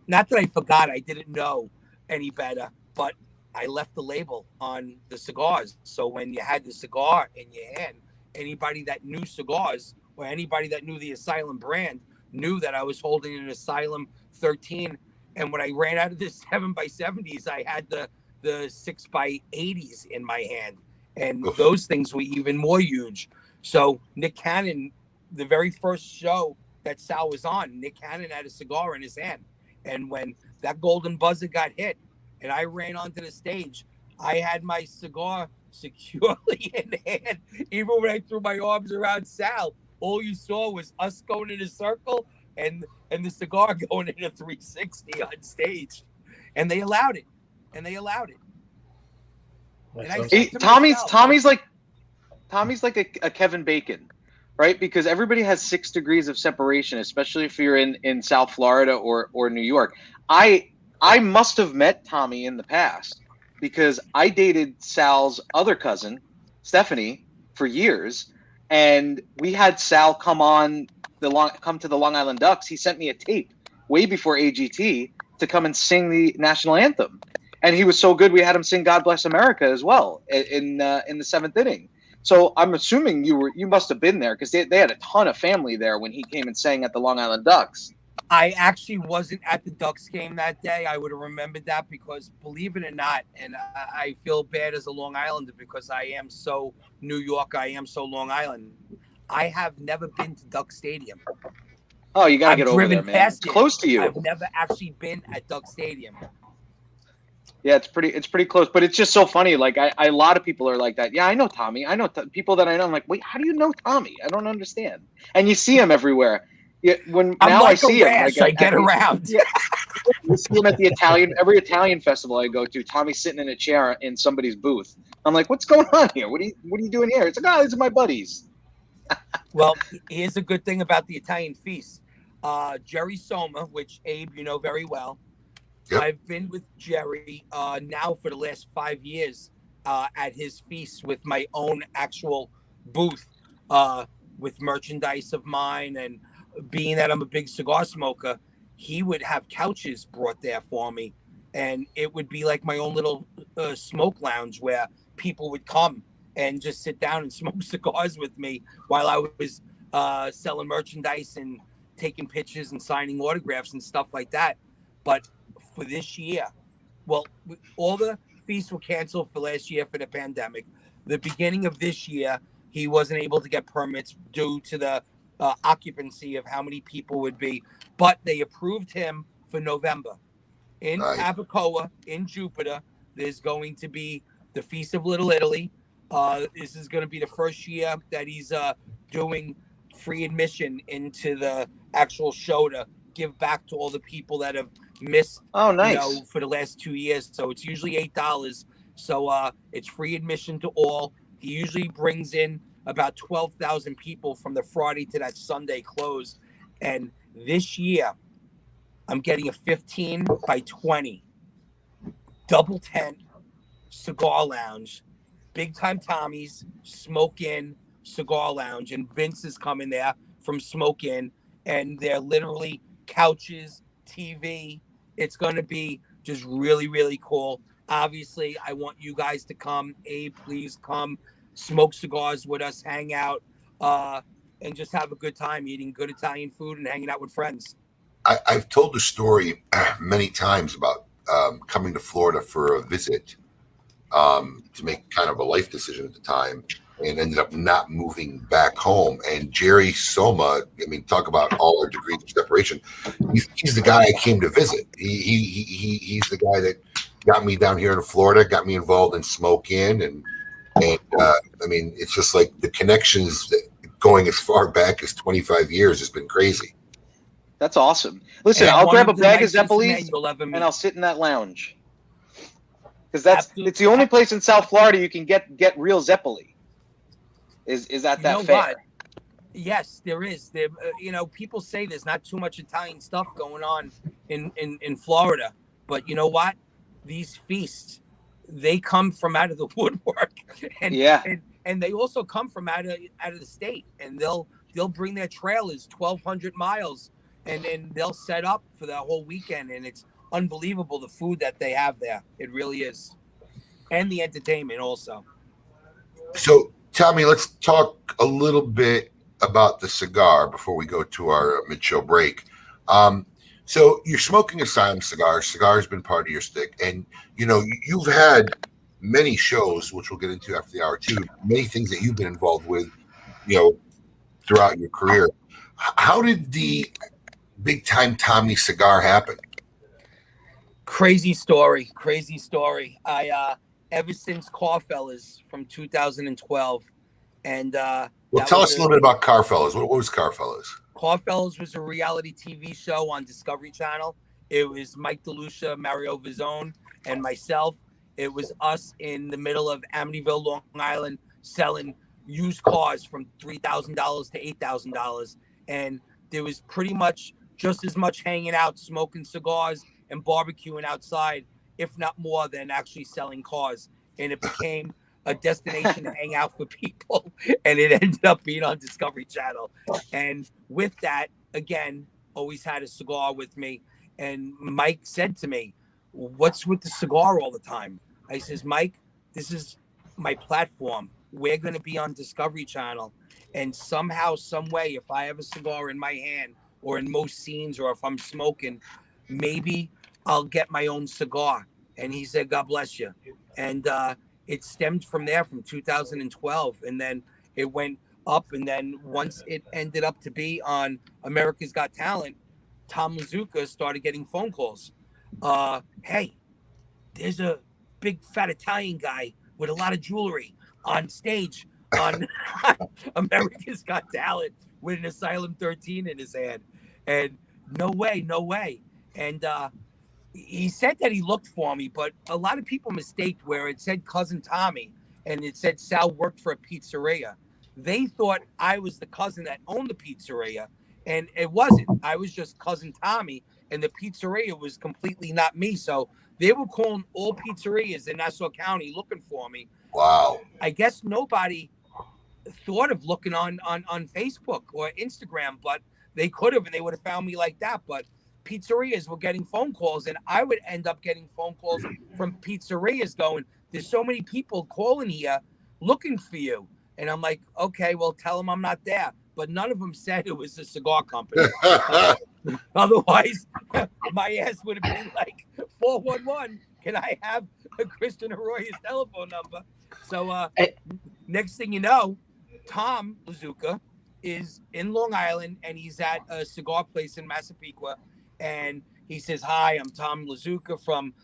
not that I forgot, I didn't know any better, but I left the label on the cigars. So when you had the cigar in your hand, anybody that knew cigars or anybody that knew the Asylum brand knew that I was holding an Asylum 13. And when I ran out of the 7x70s, I had the 6x80s in my hand. And those things were even more huge. So Nick Cannon, the very first show that Sal was on, Nick Cannon had a cigar in his hand. And when that golden buzzer got hit and I ran onto the stage, I had my cigar securely in hand. Even when I threw my arms around Sal, all you saw was us going in a circle and the cigar going in a 360 on stage. And they allowed it. Tommie's like a Kevin Bacon, right? Because everybody has 6 degrees of separation, especially if you're in South Florida or New York. I must have met Tommie in the past because I dated Sal's other cousin, Stephanie, for years, and we had Sal come to the Long Island Ducks. He sent me a tape way before AGT to come and sing the national anthem. And he was so good, we had him sing "God Bless America" as well in the 7th inning. So I'm assuming you must have been there because they had a ton of family there when he came and sang at the Long Island Ducks. I actually wasn't at the Ducks game that day. I would have remembered that because, believe it or not, and I feel bad as a Long Islander because I am so New York, I am so Long Island. I have never been to Duck Stadium. Oh, you gotta get over there, man. It's close to you. I've never actually been at Duck Stadium. Yeah, it's pretty close, but it's just so funny. Like a lot of people are like that. Yeah, I know Tommie. I know people that I know. I'm like, wait, how do you know Tommie? I don't understand. And you see him everywhere. Yeah, I see him, I get around. Yeah, you see him at every Italian festival I go to. Tommie's sitting in a chair in somebody's booth. I'm like, what's going on here? What are you doing here? It's like, oh, these are my buddies. Well, here's a good thing about the Italian feast. Jerry Soma, which Abe, you know very well. Yep. I've been with Jerry now for the last 5 years at his feast with my own actual booth with merchandise of mine. And being that I'm a big cigar smoker, he would have couches brought there for me. And it would be like my own little smoke lounge where people would come and just sit down and smoke cigars with me while I was selling merchandise and taking pictures and signing autographs and stuff like that. But for this year, well, all the feasts were canceled for last year for the pandemic. The beginning of this year, he wasn't able to get permits due to the occupancy of how many people would be, but they approved him for November. In Abacoa, in Jupiter, there's going to be the Feast of Little Italy. This is going to be the first year that he's doing free admission into the actual show to give back to all the people that have missed for the last 2 years. So it's usually $8. So it's free admission to all. He usually brings in about 12,000 people from the Friday to that Sunday close. And this year, I'm getting a 15 by 20 double tent cigar lounge, Big Time Tommie's Smoke Inn Cigar Lounge. And Vince is coming there from Smoke Inn, and they're literally couches, TV. It's going to be just really, really cool. Obviously, I want you guys to come. Abe, please come smoke cigars with us, hang out, and just have a good time eating good Italian food and hanging out with friends. I've told the story many times about coming to Florida for a visit to make kind of a life decision at the time, and ended up not moving back home. And Jerry Soma, I mean, talk about all our degrees of separation. He's the guy I came to visit. He's the guy that got me down here in Florida, got me involved in Smoke Inn, and I mean, it's just like the connections that going as far back as 25 years has been crazy. That's awesome. Listen, I'll grab a bag of Zeppelis and I'll sit in that lounge. Because it's the only place in South Florida you can get real Zeppeli. Is that fair? What? Yes, there is. There, people say there's not too much Italian stuff going on in Florida, But you know what? These feasts, they come from out of the woodwork, and they also come from out of the state, and they'll bring their trailers 1,200 miles, and they'll set up for that whole weekend, and it's unbelievable the food that they have there. It really is, and the entertainment also. So, Tommy, let's talk a little bit about the cigar before we go to our mid-show break. So you're smoking Asylum cigars. Cigar has been part of your stick, and you've had many shows, which we'll get into after the hour too. Many things that you've been involved with, throughout your career. How did the Big Time Tommie cigar happen? Crazy story. I ever since Carfellas from 2012, and well, tell us a little bit about Carfellas. What was Carfellas? Carfellas was a reality TV show on Discovery Channel. It was Mike DeLucia, Mario Vazone, and myself. It was us in the middle of Amityville, Long Island, selling used cars from $3,000 to $8,000. And there was pretty much just as much hanging out, smoking cigars and barbecuing outside, if not more, than actually selling cars. And it became a destination to hang out for people, and it ended up being on Discovery Channel. And with that, again, always had a cigar with me. And Mike said to me, "What's with the cigar all the time?" I says, "Mike, this is my platform. We're going to be on Discovery Channel, and somehow, some way, if I have a cigar in my hand, or in most scenes, or if I'm smoking, maybe I'll get my own cigar." And he said, "God bless you." And it stemmed from there, from 2012, and then it went up. And then once it ended up to be on America's Got Talent, Tom Lazuka started getting phone calls. Hey, there's a big fat Italian guy with a lot of jewelry on stage on America's Got Talent with an Asylum 13 in his hand. And no way. And he said that he looked for me, but a lot of people mistaked where it said Cousin Tommy and it said Sal worked for a pizzeria. They thought I was the cousin that owned the pizzeria, and it wasn't. I was just Cousin Tommy, and the pizzeria was completely not me. So they were calling all pizzerias in Nassau County looking for me. Wow. I guess nobody thought of looking on Facebook or Instagram, but they could have, and they would have found me like that. But pizzerias were getting phone calls, and I would end up getting phone calls from pizzerias going, "There's so many people calling here looking for you." And I'm like, okay, well, tell them I'm not there. But none of them said it was a cigar company. Otherwise, my ass would have been like, 411, can I have Christian Arroyo's telephone number? So next thing you know, Tom Lazuka is in Long Island, and he's at a cigar place in Massapequa. And he says, "Hi, I'm Tom Lazuka from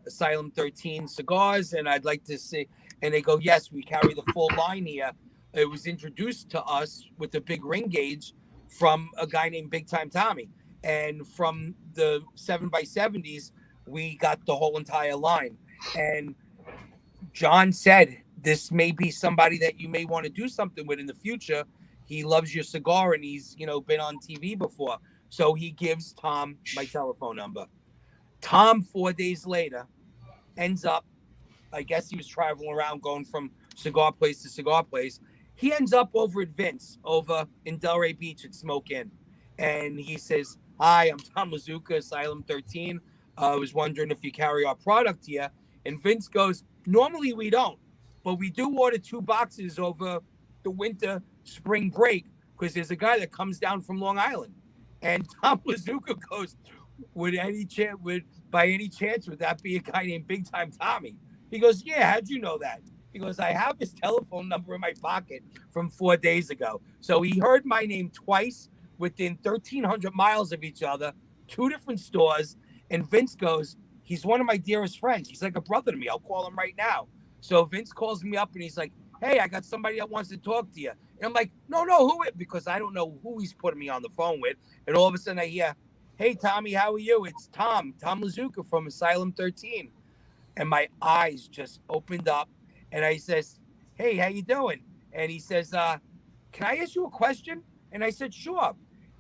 Asylum 13 Cigars, and I'd like to see." And they go, "Yes, we carry the full line here." It was introduced to us with a big ring gauge from a guy named Big Time Tommie. And from the 7x70s, we got the whole entire line. And John said, "This may be somebody that you may want to do something with in the future. He loves your cigar, and he's, been on TV before." So he gives Tom my telephone number. Tom, 4 days later, ends up, I guess he was traveling around going from cigar place to cigar place. He ends up over at Vince, over in Delray Beach at Smoke Inn. And he says, "Hi, I'm Tom Lazuka, Asylum 13. I was wondering if you carry our product here." And Vince goes, "Normally we don't, but we do order 2 boxes over the winter, spring break, because there's a guy that comes down from Long Island." And Tom Lazuka goes, by any chance, would that be a guy named Big Time Tommie? He goes, "Yeah, how'd you know that?" He goes, "I have his telephone number in my pocket from 4 days ago." So he heard my name twice within 1,300 miles of each other, 2 different stores. And Vince goes, "He's one of my dearest friends. He's like a brother to me. I'll call him right now." So Vince calls me up, and he's like, "Hey, I got somebody that wants to talk to you." And I'm like, no, who it? Because I don't know who he's putting me on the phone with. And all of a sudden I hear, "Hey, Tommy, how are you? It's Tom Lazuka from Asylum 13. And my eyes just opened up, and I says, "Hey, how you doing?" And he says, "Can I ask you a question?" And I said, "Sure."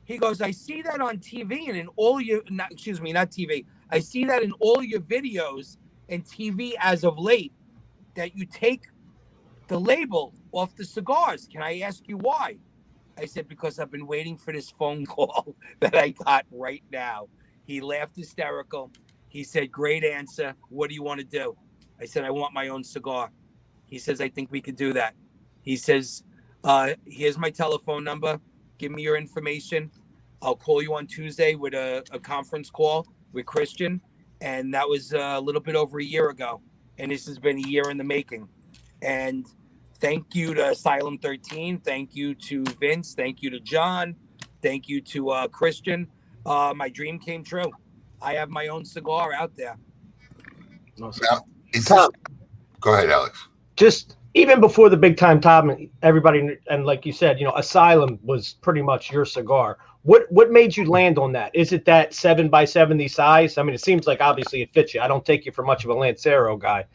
He goes, "I see that on TV, and in all your, not TV. I see that in all your videos and TV as of late, that you take the label off the cigars. Can I ask you why? I said, because I've been waiting for this phone call that I got right now. He laughed hysterical. He said, great answer. What do you want to do? I said, I want my own cigar. He says, I think we could do that. He says, here's my telephone number. Give me your information. I'll call you on Tuesday with a conference call with Christian. And that was a little bit over a year ago. And this has been a year in the making. And thank you to Asylum 13. Thank you to Vince. Thank you to John. Thank you to Christian. My dream came true. I have my own cigar out there. Awesome. Now, Tom, go ahead, Alex. just even before the Big Time Tommie, everybody, and like you said, Asylum was pretty much your cigar. What made you land on that? Is it that 7x70 size? I mean, it seems like obviously it fits you. I don't take you for much of a Lancero guy.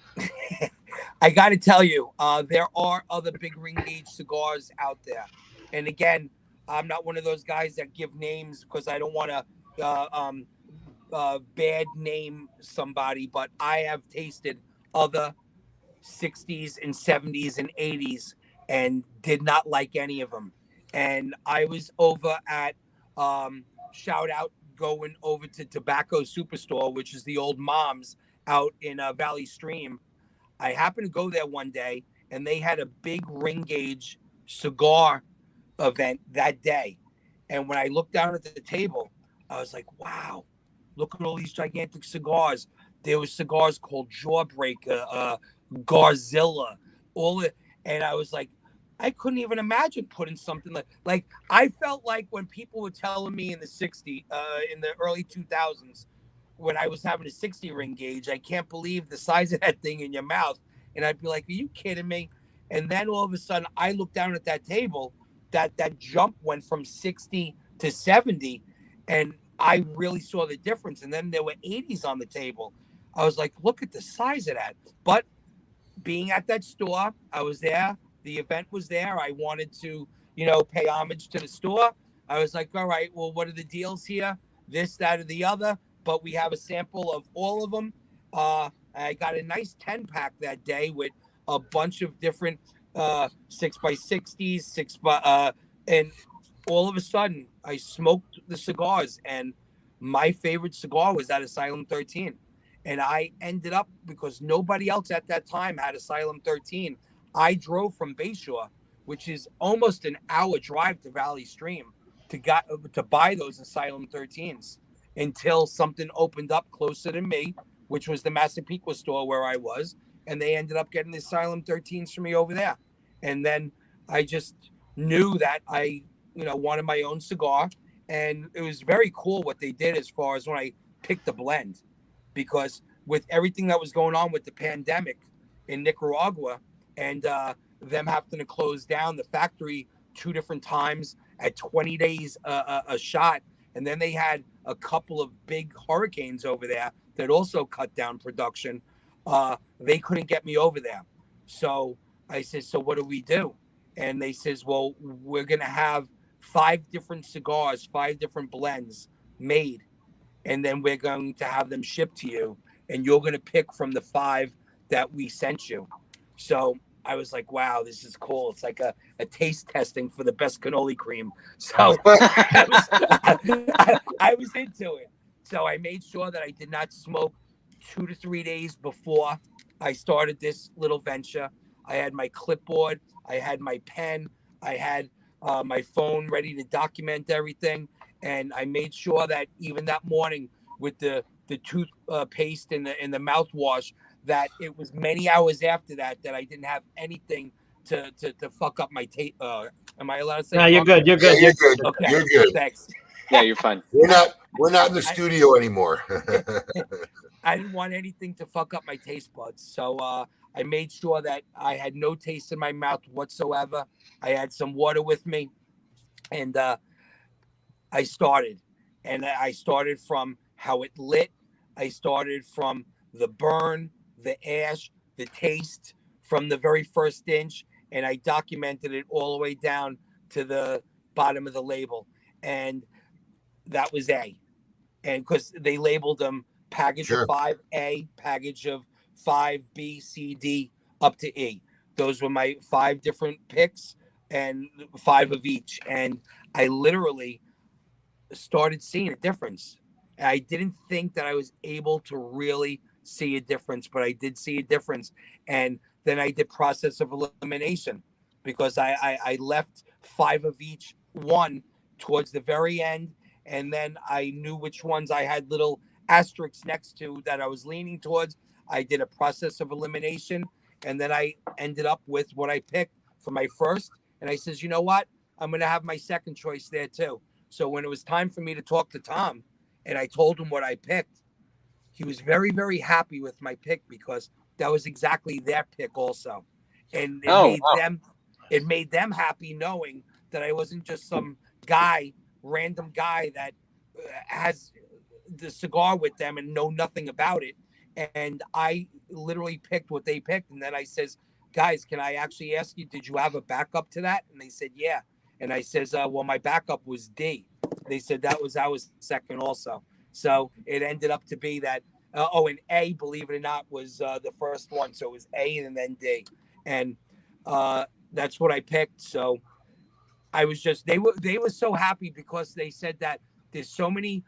I got to tell you, there are other big ring gauge cigars out there. And again, I'm not one of those guys that give names because I don't want to bad name somebody, but I have tasted other 60s and 70s and 80s and did not like any of them. And I was over at shout out going over to Tobacco Superstore, which is the old Mom's out in Valley Stream. I happened to go there one day and they had a big ring gauge cigar event that day. And when I looked down at the table, I was like, wow, look at all these gigantic cigars. There was cigars called Jawbreaker, Garzilla, and I was like, I couldn't even imagine putting something like I felt like when people were telling me in the early 2000s, when I was having a 60 ring gauge, I can't believe the size of that thing in your mouth. And I'd be like, are you kidding me? And then all of a sudden I looked down at that table, that jump went from 60 to 70. And I really saw the difference. And then there were 80s on the table. I was like, look at the size of that. But being at that store, I was there. The event was there. I wanted to, pay homage to the store. I was like, all right, well, what are the deals here? This, that, or the other. But we have a sample of all of them. I got a nice 10-pack that day with a bunch of different 6x60s, and all of a sudden I smoked the cigars, and my favorite cigar was that Asylum 13. And I ended up, because nobody else at that time had Asylum 13, I drove from Bayshore, which is almost an hour drive to Valley Stream, to buy those Asylum 13s until something opened up closer to me, which was the Massapequa store where I was. And they ended up getting the Asylum 13s for me over there. And then I just knew that I, wanted my own cigar. And it was very cool what they did as far as when I picked the blend, because with everything that was going on with the pandemic in Nicaragua and them having to close down the factory 2 different times at 20 days a shot. And then they had a couple of big hurricanes over there that also cut down production. They couldn't get me over there. So I said, so what do we do? And they says, well, we're going to have 5 different cigars, 5 different blends made. And then we're going to have them shipped to you. And you're going to pick from the 5 that we sent you. So I was like, wow, this is cool. It's like a taste testing for the best cannoli cream. So I was into it. So I made sure that I did not smoke 2 to 3 days before I started this little venture. I had my clipboard. I had my pen. I had my phone ready to document everything. And I made sure that even that morning with the toothpaste and the mouthwash, that it was many hours after that I didn't have anything to fuck up my taste. Am I allowed to say? No, you're good. You're good. Yeah, you're good. Okay. You're good. Thanks. Yeah, you're fine. We're not in the studio anymore. I didn't want anything to fuck up my taste buds. So I made sure that I had no taste in my mouth whatsoever. I had some water with me, and I started. And I started from how it lit. I started from the burn, the ash, the taste from the very first inch. And I documented it all the way down to the bottom of the label. And that was A. And because they labeled them package Sure. of 5A, package of 5B, C, D, up to E. Those were my 5 different picks and 5 of each. And I literally started seeing a difference. I didn't think that I was able to really see a difference, but I did see a difference. And then I did process of elimination because I left 5 of each one towards the very end. And then I knew which ones I had little asterisks next to that I was leaning towards. I did a process of elimination. And then I ended up with what I picked for my first. And I says, you know what? I'm going to have my second choice there too. So when it was time for me to talk to Tom and I told him what I picked, he was very, very happy with my pick because that was exactly their pick also. And it made them happy knowing that I wasn't just some random guy that has the cigar with them and know nothing about it. And I literally picked what they picked. And then I says, guys, can I actually ask you, did you have a backup to that? And they said, yeah. And I says, well, my backup was D. They said that was second also. So it ended up to be that, and A, believe it or not, was the first one. So it was A and then D. And that's what I picked. So I was just, they were so happy because they said that there's so many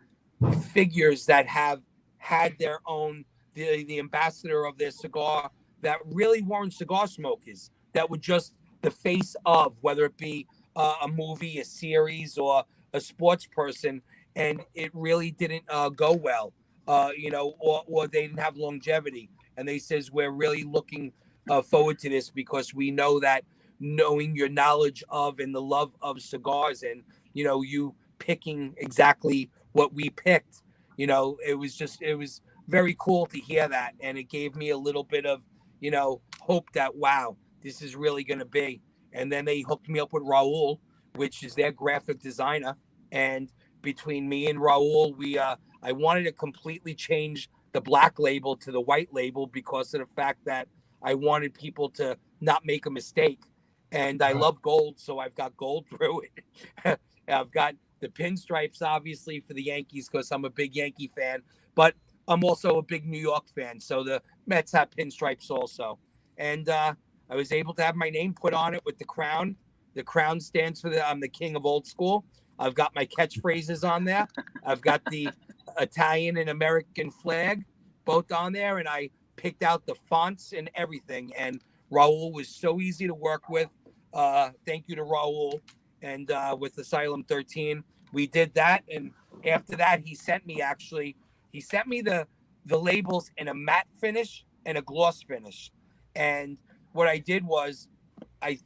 figures that have had their own, the ambassador of their cigar that really weren't cigar smokers, that were just the face of, whether it be a movie, a series, or a sports person, and it really didn't go well, or they didn't have longevity. And they says, we're really looking forward to this because we know that knowing your knowledge of and the love of cigars and, you picking exactly what we picked, it was very cool to hear that. And it gave me a little bit of, hope that, wow, this is really going to be. And then they hooked me up with Raul, which is their graphic designer. And between me and Raul, I wanted to completely change the black label to the white label because of the fact that I wanted people to not make a mistake. And I love gold, so I've got gold through it. I've got the pinstripes, obviously, for the Yankees because I'm a big Yankee fan. But I'm also a big New York fan, so the Mets have pinstripes also. And I was able to have my name put on it with the crown. The crown stands for I'm the king of old school. I've got my catchphrases on there. I've got the Italian and American flag both on there, and I picked out the fonts and everything. And Raul was so easy to work with. Thank you to Raul. And with Asylum 13, we did that. And after that, he sent me the labels in a matte finish and a gloss finish. And what I did was I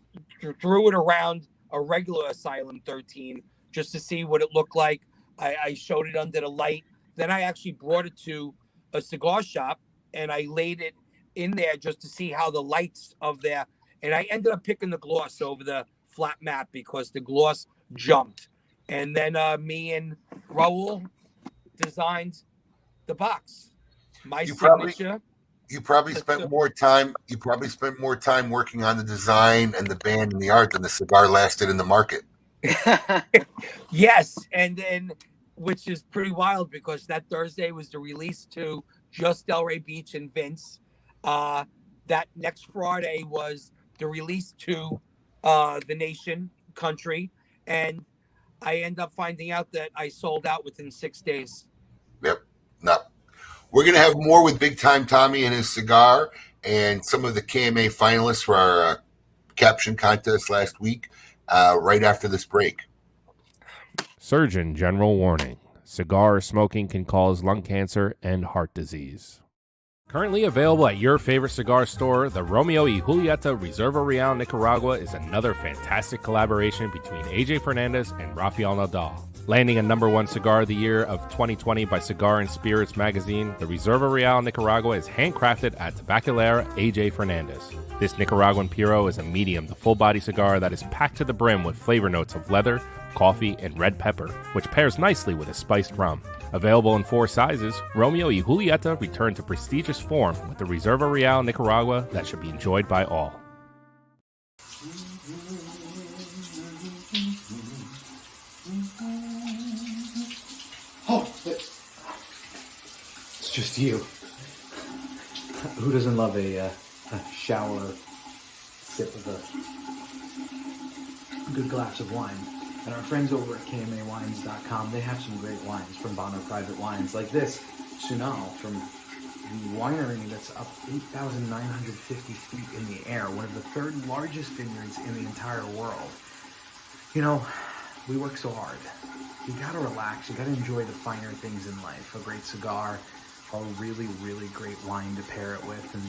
threw it around a regular Asylum 13 just to see what it looked like. I showed it under the light. Then I actually brought it to a cigar shop and I laid it in there just to see how the lights of there. And I ended up picking the gloss over the flat matte because the gloss jumped. And then me and Raul designed the box. My signature. You probably spent more time working on the design and the band and the art than the cigar lasted in the market. Yes, and then which is pretty wild because that Thursday was the release to just Delray Beach and Vince. That next Friday was the release to the nation, country, and I end up finding out that I sold out within 6 days. Yep. No. We're going to have more with Big Time Tommie and his cigar and some of the KMA finalists for our caption contest last week right after this break. Surgeon General warning. Cigar smoking can cause lung cancer and heart disease. Currently available at your favorite cigar store, the Romeo y Julieta Reserva Real Nicaragua is another fantastic collaboration between AJ Fernandez and Rafael Nadal. Landing a #1 cigar of the year of 2020 by Cigar and Spirits magazine, the Reserva Real Nicaragua is handcrafted at Tabacalera AJ Fernandez. This Nicaraguan Puro is a medium to full-body cigar that is packed to the brim with flavor notes of leather, coffee, and red pepper, which pairs nicely with a spiced rum. Available in 4 sizes, Romeo y Julieta returned to prestigious form with the Reserva Real Nicaragua that should be enjoyed by all. It's just you. Who doesn't love a shower sip of a good glass of wine? And our friends over at KMAWines.com, they have some great wines from Bonner Private Wines, like this Sunal from the winery that's up 8,950 feet in the air, one of the third largest vineyards in the entire world. You know, we work so hard. You gotta relax, you gotta enjoy the finer things in life. A great cigar, a really, really great wine to pair it with, and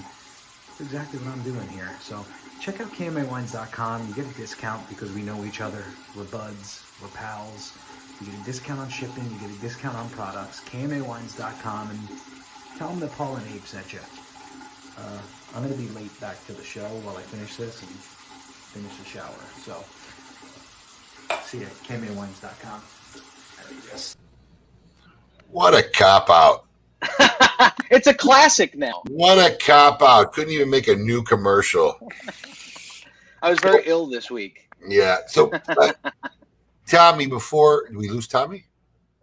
that's exactly what I'm doing here. So check out KMAWines.com. You get a discount because we know each other. We're buds, we're pals. You get a discount on shipping, you get a discount on products. KMAWines.com, and tell them that Paul and Abe sent you. I'm going to be late back to the show while I finish this and finish the shower. So see you at KMAWines.com. What a cop-out. It's a classic now. What a cop-out. Couldn't even make a new commercial. I was very ill this week. Yeah. So, Tommy, did we lose Tommy?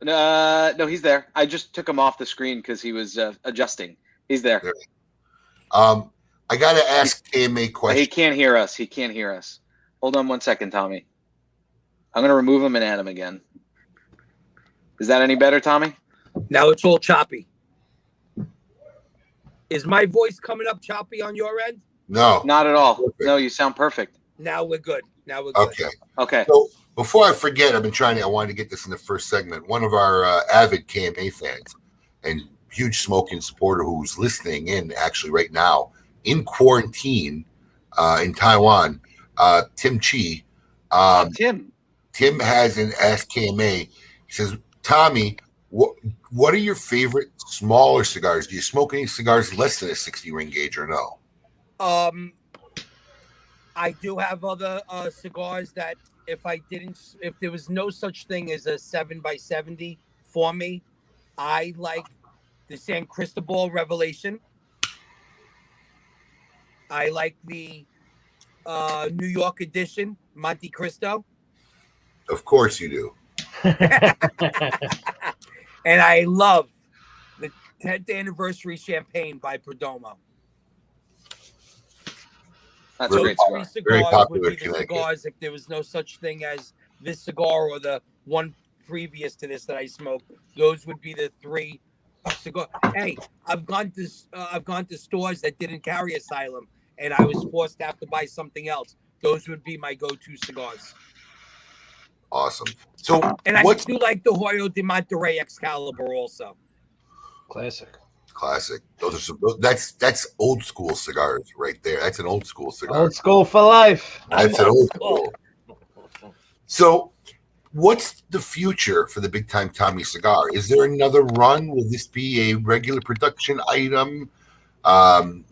No, he's there. I just took him off the screen because he was adjusting. He's there. I got to ask KMA a question. He can't hear us. Hold on 1 second, Tommy. I'm going to remove him and add him again. Is that any better, Tommy? Now it's all choppy. Is my voice coming up choppy on your end? No. Not at all. Perfect. No, you sound perfect. Now we're good. Okay. So before I forget, I wanted to get this in the first segment. One of our avid KMA fans and huge Smoke Inn supporter who's listening in actually right now in quarantine in Taiwan, Tim Chi. Tim has an Ask KMA. He says, Tommy, what are your favorite smaller cigars? Do you smoke any cigars less than a 60 ring gauge or no? I do have other cigars that if there was no such thing as a 7x70 for me, I like the San Cristobal Revelation. I like the New York edition, Monte Cristo. Of course you do. And I love the 10th anniversary champagne by Perdomo. That's a great cigar. Very popular would be the cigars if there was no such thing as this cigar or the one previous to this that I smoked. Those would be the three cigars. Hey, I've gone to stores that didn't carry Asylum, and I was forced to have to buy something else. Those would be my go-to cigars. Awesome. So, and I do like the Hoyo de Monterrey Excalibur also. Classic. Those are that's old school cigars right there. That's an old school cigar. Old school for life. That's an old school. So, what's the future for the Big Time Tommie cigar? Is there another run? Will this be a regular production item? Do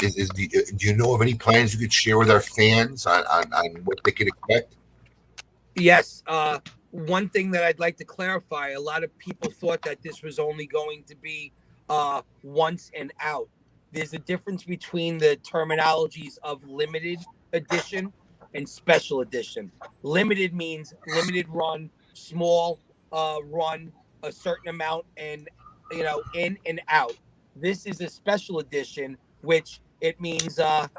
you know of any plans you could share with our fans on what they can expect? Yes. One thing that I'd like to clarify, a lot of people thought that this was only going to be once and out. There's a difference between the terminologies of limited edition and special edition. Limited means limited run, small run, a certain amount, and in and out. This is a special edition, which it means that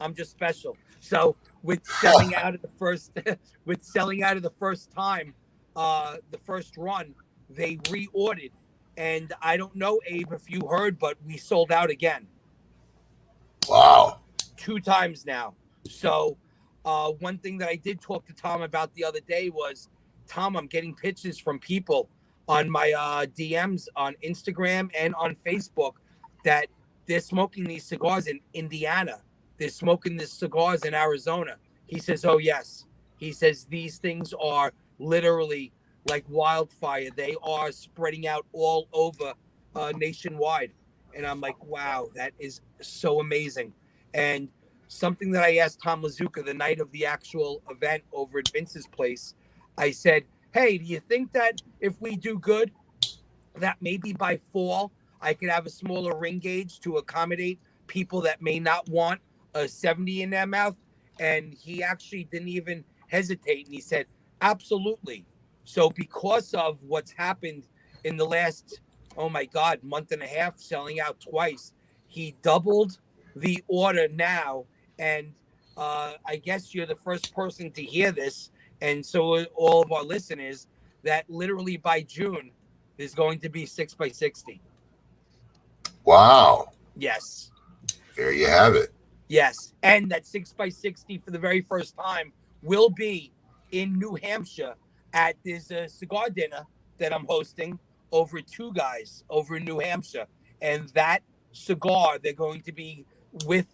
I'm just special. So with selling out of the first time, the first run, they reordered. And I don't know, Abe, if you heard, but we sold out again. Wow. 2 times now. So one thing that I did talk to Tom about the other day was, Tom, I'm getting pictures from people on my DMs on Instagram and on Facebook that they're smoking these cigars in Indiana. They're smoking these cigars in Arizona. He says, oh, yes. He says these things are literally like wildfire. They are spreading out all over nationwide. And I'm like, wow, that is so amazing. And something that I asked Tom Lazuka the night of the actual event over at Vince's place, I said, hey, do you think that if we do good, that maybe by fall, I could have a smaller ring gauge to accommodate people that may not want a 70 in their mouth? And he actually didn't even hesitate. And he said, absolutely. So because of what's happened in the last oh my God, month and a half, selling out twice. He doubled the order now, and I guess you're the first person to hear this, and so are all of our listeners, that literally by June there's going to be 6x60. Wow. Yes. There you have it. Yes, and that 6x60 for the very first time will be in New Hampshire at this cigar dinner that I'm hosting over Two Guys over in New Hampshire. And that cigar, they're going to be with,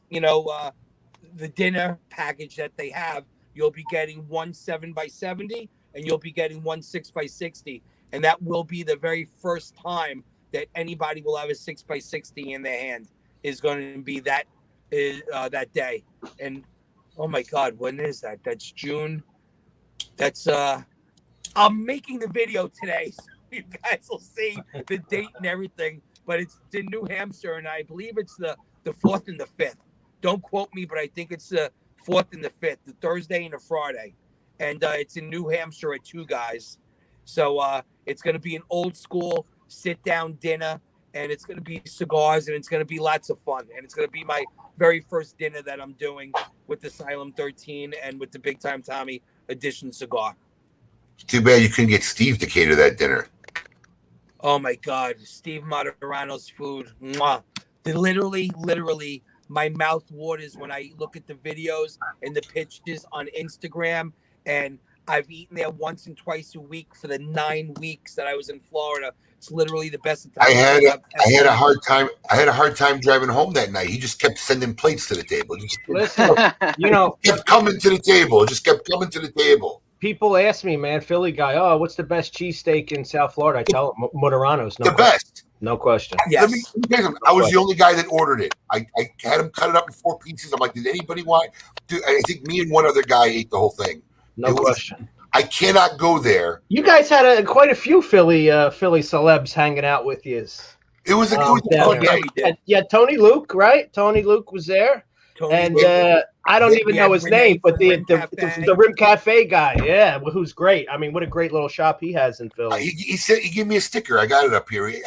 the dinner package that they have. You'll be getting one 7x70 and you'll be getting one 6x60. And that will be the very first time that anybody will have a 6x60 in their hand, is going to be that day. And oh my God, when is that? That's June. That's I'm making the video today, so you guys will see the date and everything. But it's in New Hampshire, and I believe it's the 4th and the 5th. Don't quote me, but I think it's the 4th and the 5th, the Thursday and the Friday. And it's in New Hampshire at Two Guys. So it's going to be an old school sit-down dinner, and it's going to be cigars, and it's going to be lots of fun. And it's going to be my very first dinner that I'm doing with Asylum 13 and with the Big Time Tommie Edition cigar. Too bad you couldn't get Steve to cater that dinner. Oh my God, Steve Moderano's food. Mwah. Literally, my mouth waters when I look at the videos and the pictures on Instagram. And I've eaten there once and twice a week for the 9 weeks that I was in Florida. It's literally the best time. I had a hard time driving home that night. He just kept sending plates to the table. Listen, kept coming to the table. Just kept coming to the table. People ask me, man, Philly guy, oh, what's the best cheesesteak in South Florida? I tell them Moderano's. The best. No question. Yes. Let me tell you something. I was the only guy that ordered it. I had him cut it up in 4 pieces. I'm like, did anybody want? Dude, I think me and one other guy ate the whole thing. No question. I cannot go there. You guys had quite a few Philly celebs hanging out with you. It was a good day. Yeah, Tony Luke, right? Tony Luke was there. I don't even know his name, but the Rim Cafe guy, yeah, who's great. I mean, what a great little shop he has in Philly. He said he gave me a sticker. I got it up here. He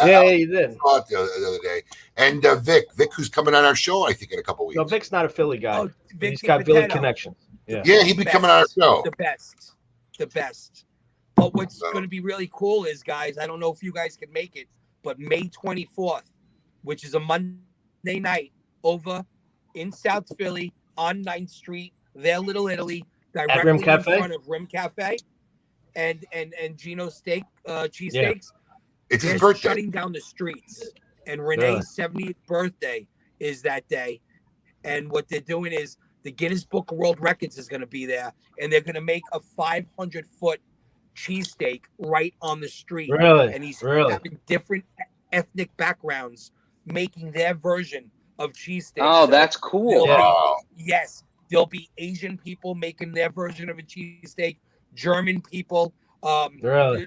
did. Saw it the other day. And Vic, who's coming on our show, I think, in a couple weeks. No, Vic's not a Philly guy. Oh, He's got Philly connections. Yeah, he'd be coming on our show. The best. But what's going to be really cool is, guys, I don't know if you guys can make it, but May 24th, which is a Monday night, over in South Philly on 9th Street, their Little Italy, directly in front of Rim Cafe and Gino's cheesesteaks. Yeah. It's his birthday. Shutting down the streets. And Renee's 70th birthday is that day. And what they're doing is the Guinness Book of World Records is going to be there, and they're going to make a 500-foot cheesesteak right on the street. Really? And he's having different ethnic backgrounds making their version of cheesesteak. Oh, that's cool. Yes. There'll be Asian people making their version of a cheesesteak, German people,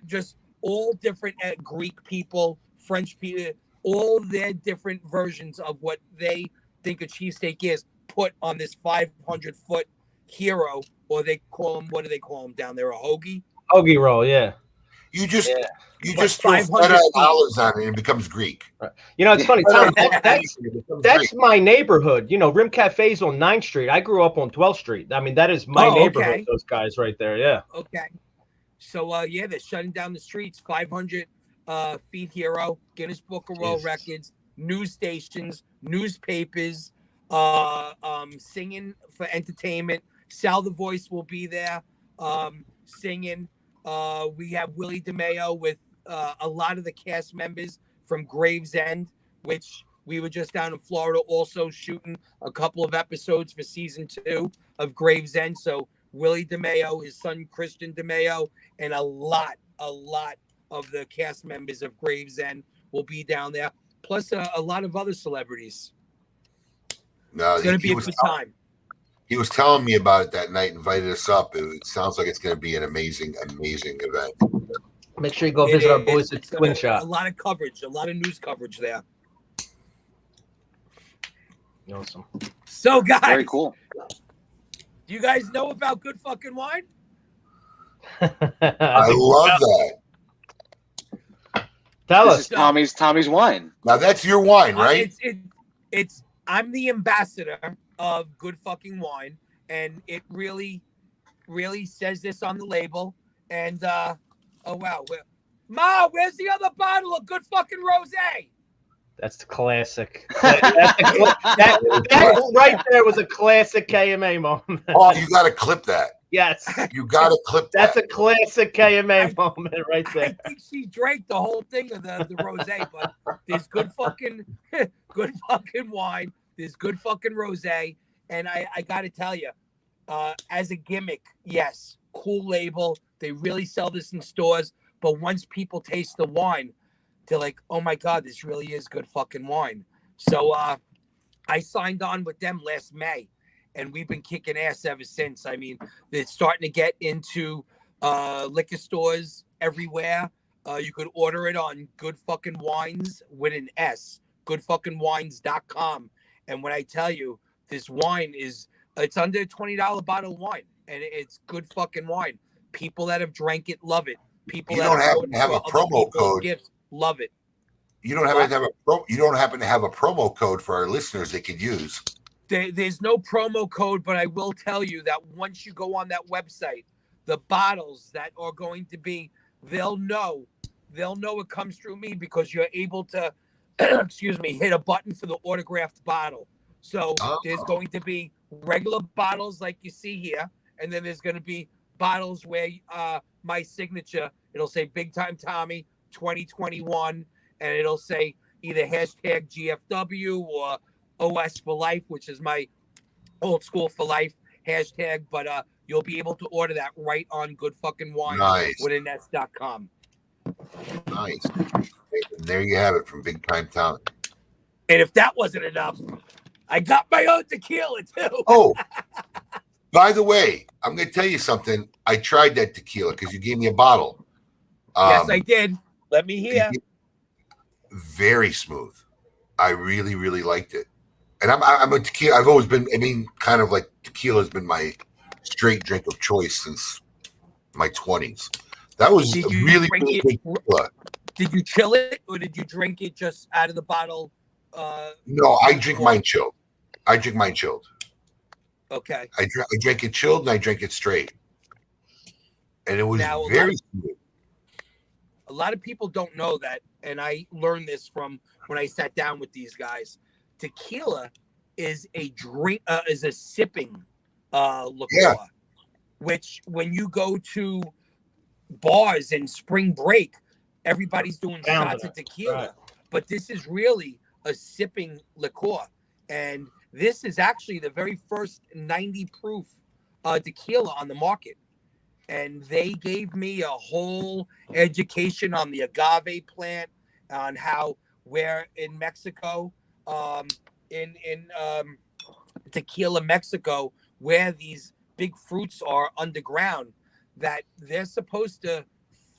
just all different Greek people, French people, all their different versions of what they think a cheesesteak is put on this 500-foot hero, or they call them, what do they call them down there? A hoagie? Hoagie roll, yeah. You just throw feta olives on it and it becomes Greek. Right. It's funny, Tom, that's my neighborhood. Rim Cafe's on 9th Street. I grew up on 12th Street. I mean, that is my neighborhood, okay. Those guys right there, yeah. Okay. So, they're shutting down the streets, 500 feet hero, Guinness Book of World Records, news stations, newspapers, singing for entertainment. Sal the Voice will be there singing. We have Willie DeMeo with a lot of the cast members from Gravesend, which we were just down in Florida also shooting a couple of episodes for season 2 of Gravesend. So Willie DeMeo, his son Christian DeMeo, and a lot of the cast members of Gravesend will be down there, plus a lot of other celebrities. No, it's going to be a good time. He was telling me about it that night, invited us up. It sounds like it's going to be an amazing event. Make sure you go visit our boys at Twin Shop. A lot of coverage, a lot of news coverage there. Awesome. So, guys. Very cool. Do you guys know about good fucking wine? I love that. Tell This us. is Tommie's wine. Now that's your wine, right? It's I'm the ambassador of good fucking wine, and it really says this on the label. And oh wow, Ma, where's the other bottle of good fucking rosé? That's the classic. That right there was a classic KMA moment. Oh, you got to clip that. Yes. You got to clip that. That's a classic KMA moment right there. I think she drank the whole thing of the rosé, but there's good fucking wine. There's good fucking rosé, and I got to tell you, as a gimmick, yes, cool label. They really sell this in stores, but once people taste the wine, they're like, oh my God, this really is good fucking wine. So I signed on with them last May, and we've been kicking ass ever since. I mean, it's starting to get into liquor stores everywhere. You could order it on Good Fucking Wines with an S, goodfuckingwines.com. And when I tell you, this wine it's under a $20 bottle of wine, and it's good fucking wine. People that have drank it love it. People You that don't happen to have a promo code. Gifts, love it. You don't happen to have a promo code for our listeners they could use. There's no promo code, but I will tell you that once you go on that website, the bottles that are going to be, they'll know it comes through me because you're able to, hit a button for the autographed bottle. So there's going to be regular bottles like you see here, and then there's going to be bottles where my signature, it'll say Big Time Tommie 2021, and it'll say either hashtag GFW or OS for life, which is my old school for life hashtag. But you'll be able to order that right on Good Fucking Wine with an S.com. Nice. And there you have it from Big Time Tommie. And if that wasn't enough, I got my own tequila too. Oh, by the way, I'm going to tell you something. I tried that tequila because you gave me a bottle. Yes, I did. Let me hear. Very smooth. I really, really liked it. And I'm a tequila. I've always been, kind of like tequila has been my straight drink of choice since my 20s. That was really, really good tequila. Did you chill it or did you drink it just out of the bottle? No, I drink mine chilled. Okay. I drank it chilled and I drank it straight. And it was very smooth. A lot of people don't know that, and I learned this from when I sat down with these guys. Tequila is a sipping liqueur, which when you go to bars in spring break, everybody's doing shots of tequila. Right. But this is really a sipping liqueur. And this is actually the very first 90 proof tequila on the market. And they gave me a whole education on the agave plant, on how where in Mexico, in Tequila, Mexico, where these big fruits are underground, that they're supposed to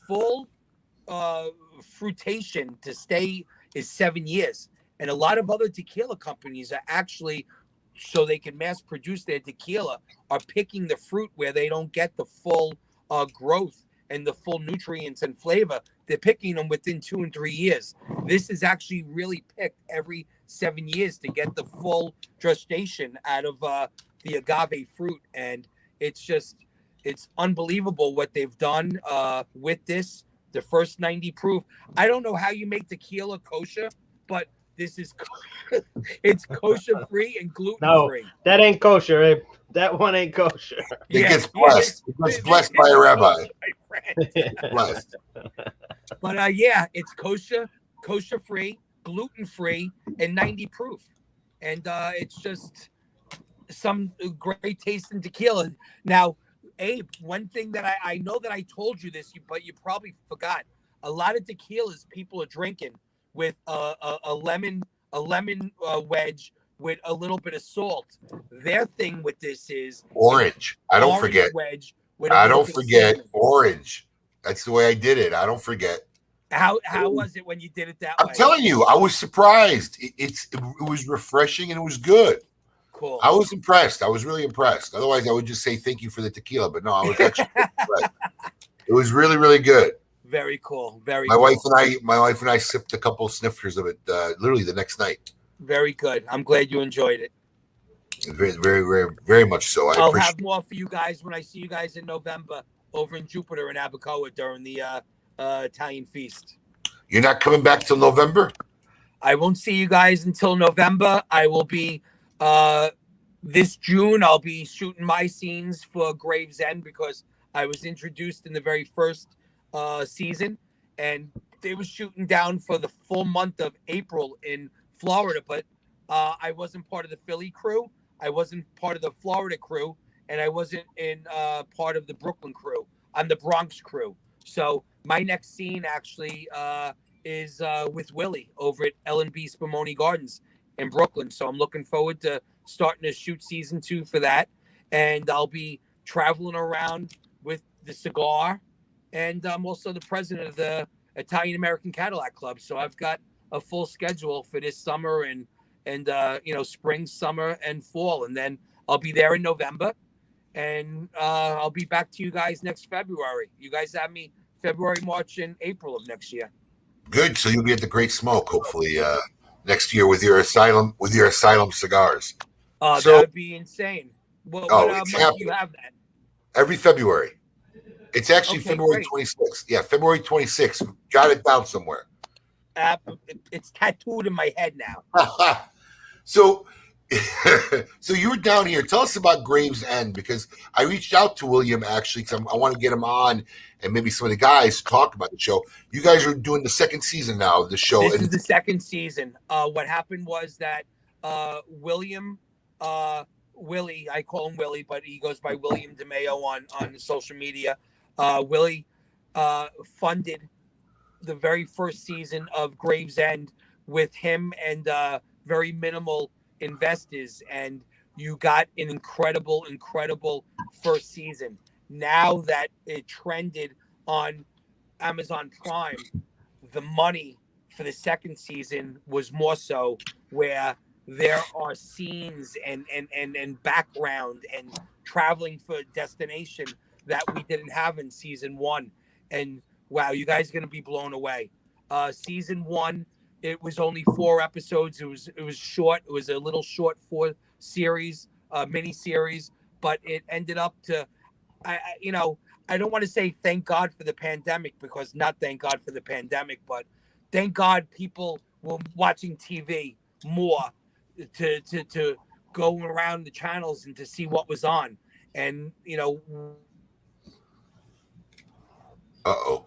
full fruitation to stay is 7 years. And a lot of other tequila companies are actually, so they can mass produce their tequila, are picking the fruit where they don't get the full growth and the full nutrients and flavor. They're picking them within 2 and 3 years. This is actually really picked every 7 years to get the full gestation out of the agave fruit. And it's unbelievable what they've done with this, the first 90 proof. I don't know how you make tequila kosher, but this is it's kosher free and gluten free. No, that ain't kosher, Abe. That one ain't kosher. It gets blessed. It gets blessed by a rabbi. Blessed. But it's kosher free, gluten free, and 90 proof. And it's just some great tasting tequila. Now, Abe, one thing that I know that I told you this, but you probably forgot. A lot of tequilas people are drinking with a lemon wedge with a little bit of salt. Their thing with this is orange. I don't forget. Wedge I don't forget orange. That's the way I did it. I don't forget. How was it when you did it that way? I'm telling you, I was surprised. It was refreshing and it was good. Cool. I was impressed. I was really impressed. Otherwise, I would just say thank you for the tequila. But no, I was actually impressed. It was really, really good. Very cool. Very My cool. wife and I sipped a couple snifters of it literally the next night. Very good. I'm glad you enjoyed it. Very, very, very, very much so. I'll have more for you guys when I see you guys in November over in Jupiter and Abacoa during the Italian feast. You're not coming back till November? I won't see you guys until November. I will be this June. I'll be shooting my scenes for Gravesend because I was introduced in the very first season, and they were shooting down for the full month of April in Florida, but I wasn't part of the Philly crew. I wasn't part of the Florida crew, and I wasn't in part of the Brooklyn crew. I'm the Bronx crew. So my next scene actually is with Willie over at L&B Spumoni Gardens in Brooklyn. So I'm looking forward to starting to shoot season 2 for that. And I'll be traveling around with the cigar. And I'm also the president of the Italian American Cadillac Club. So I've got a full schedule for this summer and spring, summer, and fall. And then I'll be there in November. And I'll be back to you guys next February. You guys have me February, March, and April of next year. Good. So you'll be at the Great Smoke, hopefully, next year with your asylum cigars. That would be insane. What month do you have that? Every February. It's actually February great. 26th. Yeah, February 26th. Jot it down somewhere. It's tattooed in my head now. So you were down here. Tell us about Gravesend, because I reached out to William actually because I want to get him on and maybe some of the guys to talk about the show. You guys are doing the second season now of the show. This is the second season. What happened was that William, Willie, I call him Willie, but he goes by William DeMeo on social media. Willie funded the very first season of Gravesend with him and very minimal investors, and you got an incredible first season. Now that it trended on Amazon Prime, the money for the second season was more so where there are scenes and background and traveling for destination that we didn't have in season 1. And wow, you guys are going to be blown away. Season 1, it was only 4 episodes. It was short. It was a little short 4 series, mini series, but it ended up to, I don't want to say thank God for the pandemic, because not thank God for the pandemic, but thank God people were watching TV more to go around the channels and to see what was on. And, Uh-oh.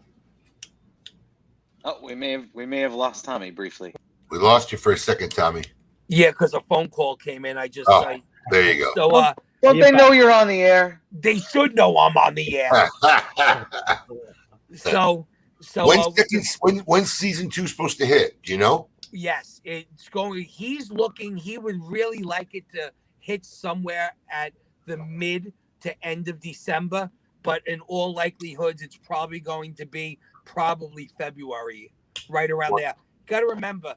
Oh, we may have lost Tommy briefly. We lost you for a second, Tommy. Yeah, because a phone call came in. There you go. So, don't they know you're on the air? They should know I'm on the air. When's season 2 supposed to hit? Do you know? Yes, it's going. He's looking. He would really like it to hit somewhere at the mid to end of December, but in all likelihoods, it's probably going to be February, right around there. Got to remember,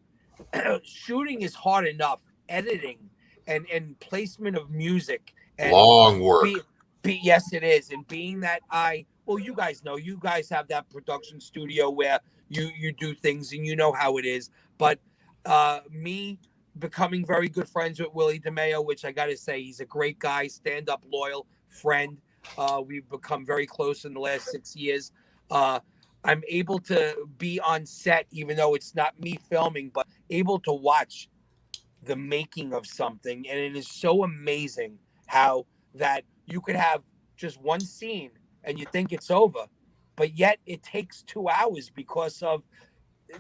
shooting is hard enough. Editing and placement of music and long work. Yes, it is. And being that you guys know, you guys have that production studio where you do things and you know how it is. But me becoming very good friends with Willie DeMeo, which I got to say, he's a great guy, stand-up, loyal friend. We've become very close in the last 6 years. I'm able to be on set, even though it's not me filming, but able to watch the making of something. And it is so amazing how that you could have just one scene and you think it's over, but yet it takes 2 hours because of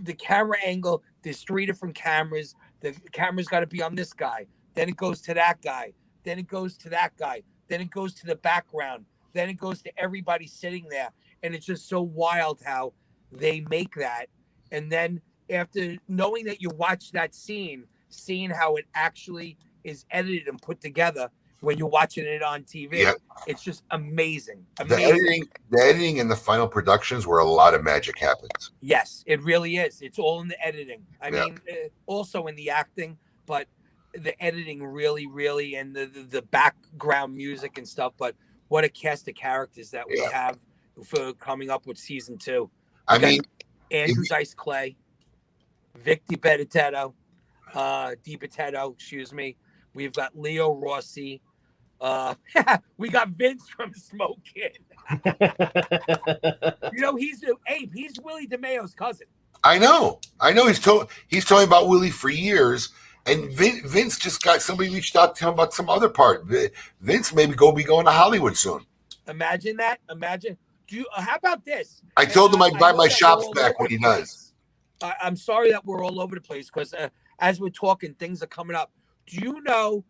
the camera angle. There's 3 different cameras. The camera's got to be on this guy. Then it goes to that guy. Then it goes to that guy. Then it goes to the background. Then it goes to everybody sitting there. And it's just so wild how they make that. And then after knowing that you watch that scene, seeing how it actually is edited and put together when you're watching it on TV, it's just amazing. The editing and the final productions where a lot of magic happens. Yes, it really is. It's all in the editing. I mean, also in the acting, but the editing really, and the background music and stuff. But what a cast of characters that we have for coming up with season 2. I mean, Andrew Dice Clay, Vic DiBenedetto, excuse me. We've got Leo Rossi. We got Vince from Smoke Inn. He's Willie DeMayo's cousin. I know. He's talking about Willie for years, and Vince just got somebody reached out to him about some other part. Vince maybe be going to Hollywood soon. Imagine that. How about this? I told him I'd buy my shops back when he does. I'm sorry that we're all over the place because as we're talking, things are coming up. Do you know?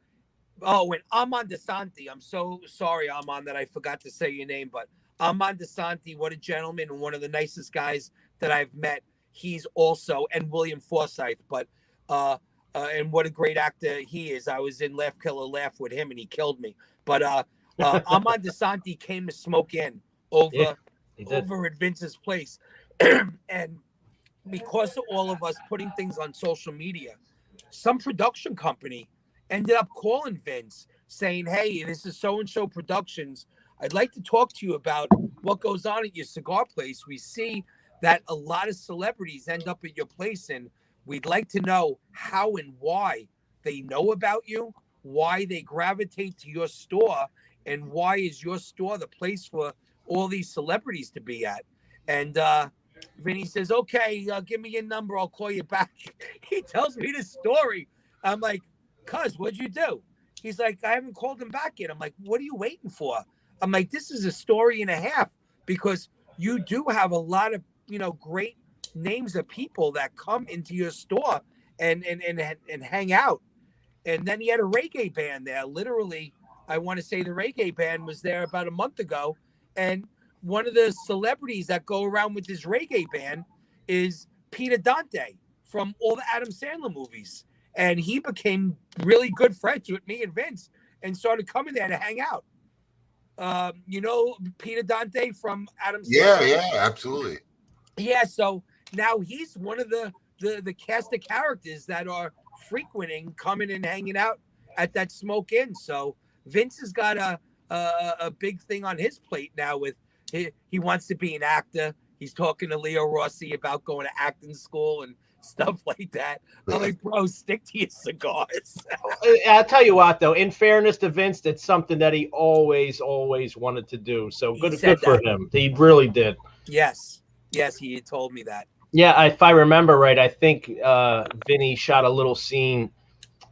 Oh, and Amon DeSanti. I'm so sorry, Amon, that I forgot to say your name, but Amon DeSanti, what a gentleman and one of the nicest guys that I've met. He's also, and William Forsythe, but and what a great actor he is. I was in Laugh Killer Laugh with him and he killed me. But Amon DeSanti came to Smoke Inn over at Vince's place. And because of all of us putting things on social media, some production company ended up calling Vince saying, hey, this is so-and-so Productions. I'd like to talk to you about what goes on at your cigar place. We see that a lot of celebrities end up at your place, and we'd like to know how and why they know about you, why they gravitate to your store, and why is your store the place for all these celebrities to be at. And Vinny says, okay, give me your number. I'll call you back. He tells me the story. I'm like, cuz, what'd you do? He's like, I haven't called him back yet. I'm like, what are you waiting for? I'm like, this is a story and a half, because you do have a lot of, great names of people that come into your store and hang out. And then he had a reggae band there. Literally, I want to say the reggae band was there about a month ago. And one of the celebrities that go around with this reggae band is Peter Dante from all the Adam Sandler movies. And he became really good friends with me and Vince and started coming there to hang out. Peter Dante from Adam Sandler? Yeah, absolutely. Yeah, so now he's one of the cast of characters that are frequenting, coming and hanging out at that Smoke Inn. So Vince has got a big thing on his plate now with he wants to be an actor. He's talking to Leo Rossi about going to acting school and stuff like that. I'm like, bro, stick to your cigars. I'll tell you what, though, in fairness to Vince, it's something that he always wanted to do. So good for him. He really did. Yes, he had told me that. Yeah, if I remember right, I think Vinny shot a little scene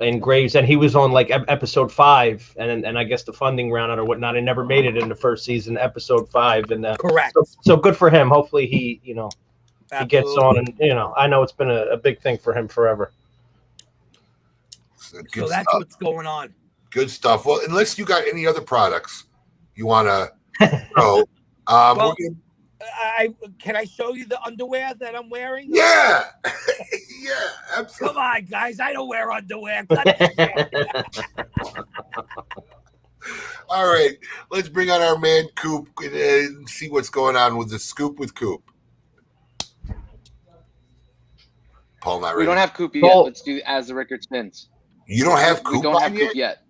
in Graves, and he was on like episode 5, and I guess the funding ran out or whatnot. He never made it in the first season, episode 5, and correct. So good for him. Hopefully he he gets on, and I know it's been a big thing for him forever. So that's what's going on. Good stuff. Well, unless you got any other products you want to go, can I show you the underwear that I'm wearing? Yeah, absolutely. Come on, guys. I don't wear underwear. All right, let's bring on our man Coop and see what's going on with the Scoop with Coop. Paul, not ready. We don't have Coop yet. Let's do as the record spins. You don't have Coop? We don't have Coop yet.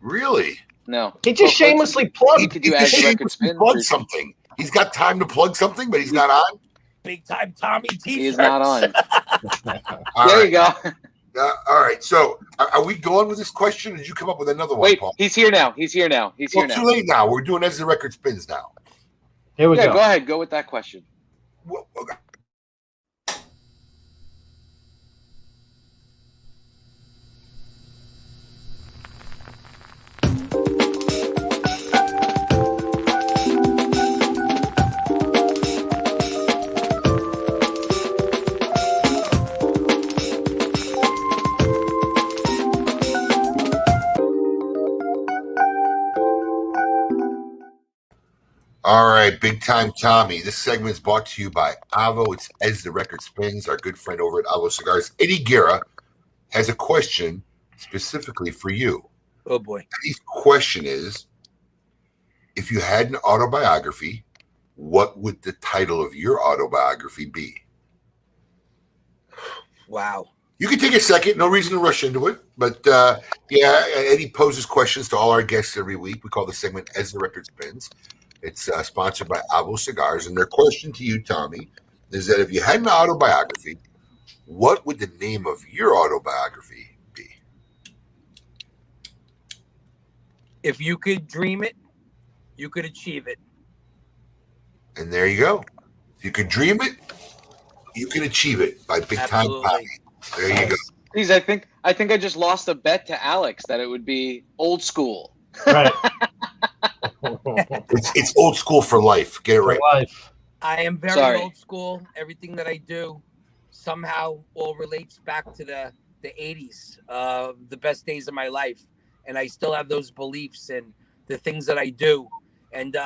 Really? No. He just shamelessly plugged. He could do as the record spins. Plug something. He's got time to plug something, but he's not on. Big time Tommy t-shirts. He is not on. There you go. All right. So, are we going with this question? Or did you come up with another one, Wait, Paul? he's here now. He's here now. Too late now. We're doing as the record spins now. Here we go. Go ahead. Go with that question. Okay. All right, Big Time Tommy. This segment is brought to you by Avo. It's As the Record Spins. Our good friend over at Avo Cigars, Eddie Guerra, has a question specifically for you. Oh, boy. Eddie's question is, if you had an autobiography, what would the title of your autobiography be? Wow. You can take a second. No reason to rush into it. But, Eddie poses questions to all our guests every week. We call the segment As the Record Spins. It's sponsored by Avo Cigars. And their question to you, Tommy, is that if you had an autobiography, what would the name of your autobiography be? If you could dream it, you could achieve it. And there you go. If you could dream it, you can achieve it by Big Time Tommie. There you go. Please, I think I just lost a bet to Alex that it would be old school. Right. It's old school for life. Get it right. Life. I am very old school. Everything that I do somehow all relates back to the 80s, the best days of my life. And I still have those beliefs and the things that I do. And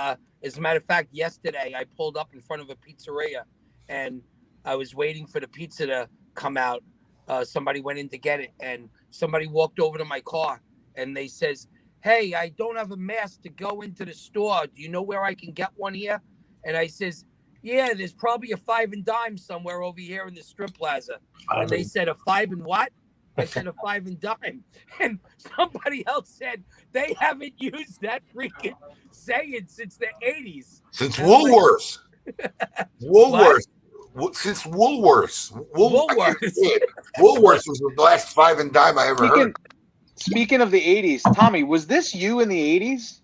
as a matter of fact, yesterday I pulled up in front of a pizzeria and I was waiting for the pizza to come out. Somebody went in to get it and somebody walked over to my car and they says, "Hey, I don't have a mask to go into the store. Do you know where I can get one here?" And I says, "Yeah, there's probably a 5 and dime somewhere over here in the strip plaza." And they said, "A 5 and what?" I said, "A 5 and dime." And somebody else said they haven't used that freaking saying since the 80s. Since Woolworths. Woolworths. Since Woolworths. Woolworths was the last 5 and dime I ever heard. Speaking of the 80s, Tommy, was this you in the 80s?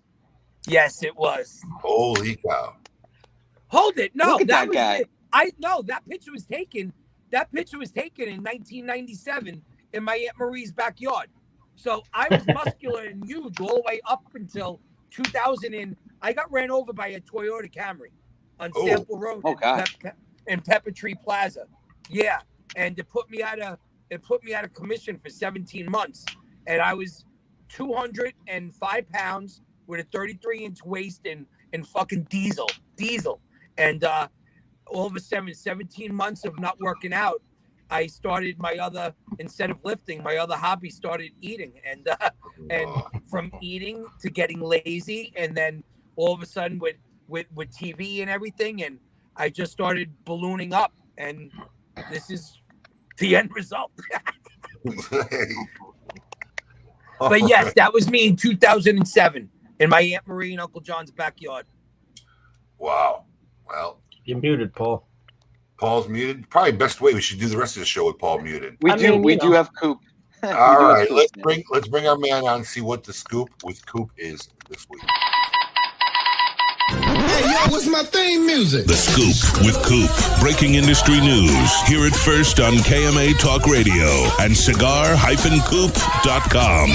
Yes, it was. Holy cow. Hold it. No, Look at that was guy. That picture was taken. That picture was taken in 1997 in my Aunt Marie's backyard. So I was muscular and huge all the way up until 2000. And I got ran over by a Toyota Camry on Sample Road in Pepper Tree Plaza. Yeah, and it put me out of commission for 17 months. And I was 205 pounds with a 33-inch waist and fucking diesel. And all of a sudden, 17 months of not working out, I started instead of lifting, my other hobby started eating. And from eating to getting lazy. And then all of a sudden with TV and everything. And I just started ballooning up. And this is the end result. But yes, that was me in 2007 in my Aunt Marie and Uncle John's backyard. Wow. Well, you're muted, Paul. Paul's muted. Probably best way we should do the rest of the show with Paul muted. We do have Coop. All right, let's bring our man on and see what the scoop with Coop is this week. Hey, yo, what's my theme music? The Scoop with Coop. Breaking industry news. Hear it first on KMA Talk Radio and cigar-coop.com.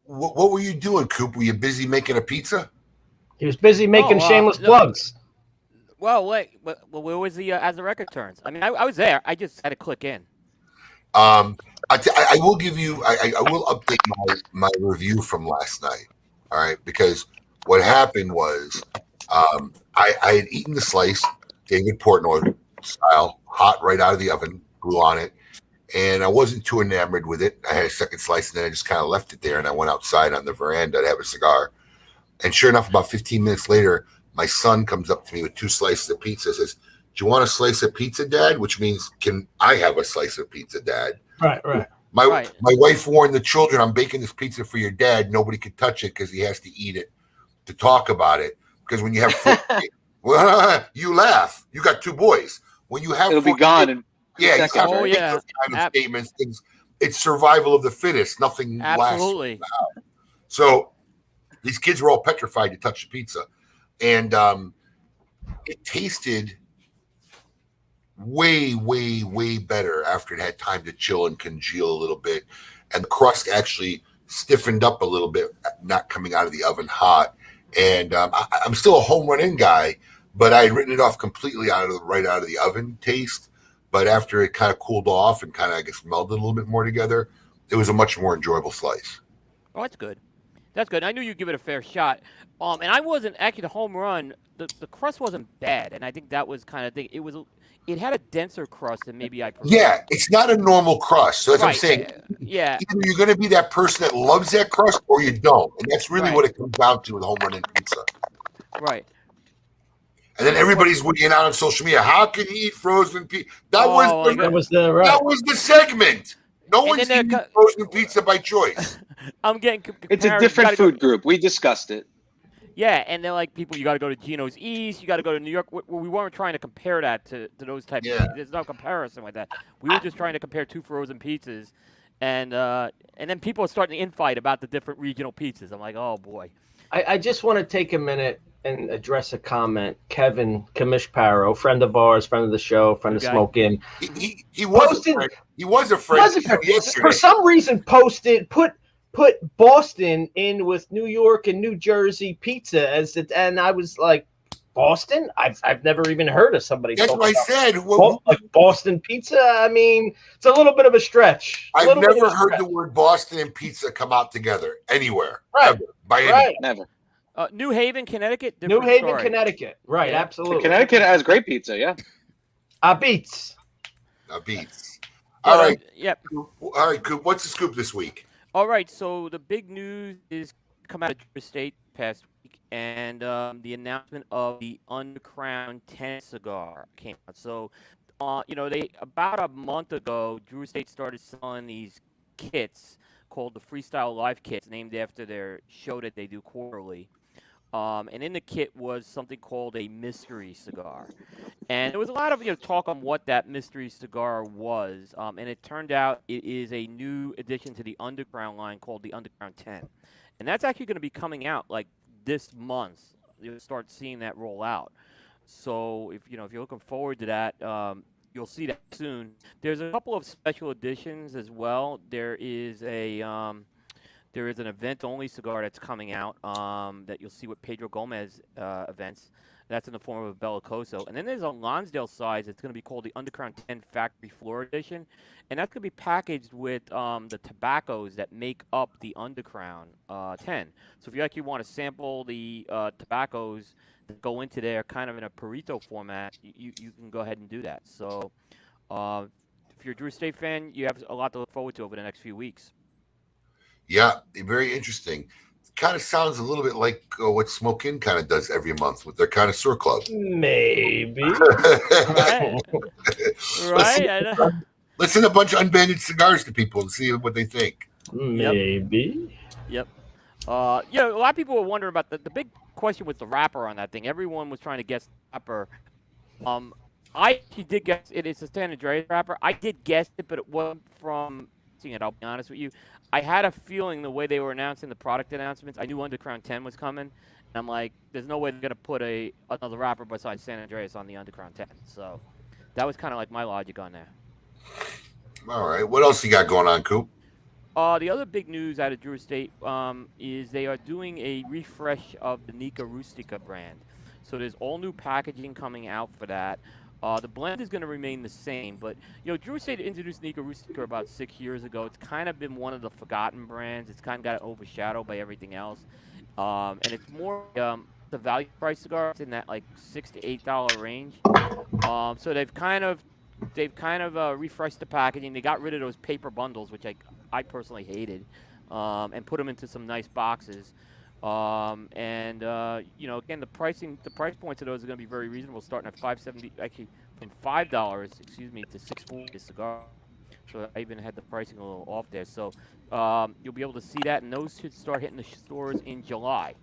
What were you doing, Coop? Were you busy making a pizza? He was busy making shameless plugs. Well, wait. Well, where was the as the record turns? I mean, I was there. I just had to click in. I will give you. I will update my review from last night. All right, because what happened was I had eaten the slice, David Portnoy style, hot right out of the oven, blew on it, and I wasn't too enamored with it. I had a second slice, and then I just kind of left it there, and I went outside on the veranda to have a cigar. And sure enough, about 15 minutes later, my son comes up to me with 2 slices of pizza, says, "Do you want a slice of pizza, Dad?" Which means, "Can I have a slice of pizza, Dad?" Right. My wife warned the children, "I'm baking this pizza for your dad. Nobody can touch it because he has to eat it to talk about it." Because when you have food, well, you laugh. You got 2 boys. When you have it'll be gone. And you have to make those kind of statements. It's survival of the fittest. Nothing Absolutely. lasts. So these kids were all petrified to touch the pizza, and it tasted way better after it had time to chill and congeal a little bit, and the crust actually stiffened up a little bit, not coming out of the oven hot. And I'm still a home run in guy, but I had written it off completely right out of the oven taste. But after it kind of cooled off and kind of, I guess, melded a little bit more together, it was a much more enjoyable slice. Oh, that's good. That's good. I knew you'd give it a fair shot. And I wasn't actually the home run. The crust wasn't bad, and I think that was kind of thing. It had a denser crust than maybe I preferred. Yeah, it's not a normal crust. So that's what I'm saying. Yeah. Either you're going to be that person that loves that crust or you don't. And that's really what it comes down to with home run in pizza. Right. And then everybody's weighing out on social media. How can you eat frozen pizza? That was the segment. No one's eating frozen pizza by choice. I'm getting. It's a different food group. We discussed it. Yeah, and they're like, people, you got to go to Geno's East, you got to go to New York. We weren't trying to compare that to those types of pizzas. There's no comparison with that. We were just trying to compare two frozen pizzas, and then people are starting to infight about the different regional pizzas. I'm like, oh, boy. I just want to take a minute and address a comment. Kevin Kamishparo, friend of ours, friend of the show, friend of Smoke Inn. He was a friend. For some reason, put Boston in with New York and New Jersey pizza and I was like, Boston? I've never even heard of somebody. That's what I said. Like Boston pizza. I mean, it's a little bit of a stretch. I've never heard the word Boston and pizza come out together anywhere. Right. Ever, by any. Never. New Haven, Connecticut. New Haven, story. Connecticut. Right. Yeah. Absolutely. Connecticut has great pizza. Yeah. Beats. All right. Yep. All right, Coop. What's the scoop this week? All right, so the big news is come out of Drew Estate past week, and the announcement of the Undercrown 10 cigar came out. So, they about a month ago, Drew Estate started selling these kits called the Freestyle Live kits, named after their show that they do quarterly. And in the kit was something called a mystery cigar. And there was a lot of talk on what that mystery cigar was. And it turned out it is a new addition to the Underground line called the Underground 10. And that's actually going to be coming out like this month. You'll start seeing that roll out. So if you're looking forward to that, you'll see that soon. There's a couple of special editions as well. There is an event-only cigar that's coming out that you'll see with Pedro Gomez events. That's in the form of a Bellicoso. And then there's a Lonsdale size that's going to be called the Underground 10 Factory Floor Edition. And that's going to be packaged with the tobaccos that make up the Underground 10. So if you actually want to sample the tobaccos that go into there kind of in a Perito format, you can go ahead and do that. So if you're a Drew Estate fan, you have a lot to look forward to over the next few weeks. Yeah, very interesting. Kind of sounds a little bit like what Smoke Inn kind of does every month with their connoisseur club. Maybe. Right. Let's send a bunch of unbanded cigars to people and see what they think. Maybe. Yep. A lot of people were wondering about the big question was the wrapper on that thing. Everyone was trying to guess the wrapper. I actually did guess it. It's a San Andreas wrapper. I did guess it, but it wasn't from seeing it. I'll be honest with you. I had a feeling the way they were announcing the product announcements, I knew Underground 10 was coming, and I'm like, there's no way they're going to put another wrapper besides San Andreas on the Underground 10. So that was kind of like my logic on there. All right. What else you got going on, Coop? The other big news out of Drew Estate is they are doing a refresh of the Nica Rustica brand. So there's all new packaging coming out for that. The blend is going to remain the same, but Drew Estate introduced Nica Rustica about 6 years ago. It's kind of been one of the forgotten brands. It's kind of got overshadowed by everything else, and it's more the value price cigar. It's in that like $6 to $8 range. So they've kind of refreshed the packaging. They got rid of those paper bundles, which I personally hated, and put them into some nice boxes. Again, the price points of those are going to be very reasonable, starting at $5.70, actually from $5, to $6.40 a cigar. So I even had the pricing a little off there. So you'll be able to see that, and those should start hitting the stores in July.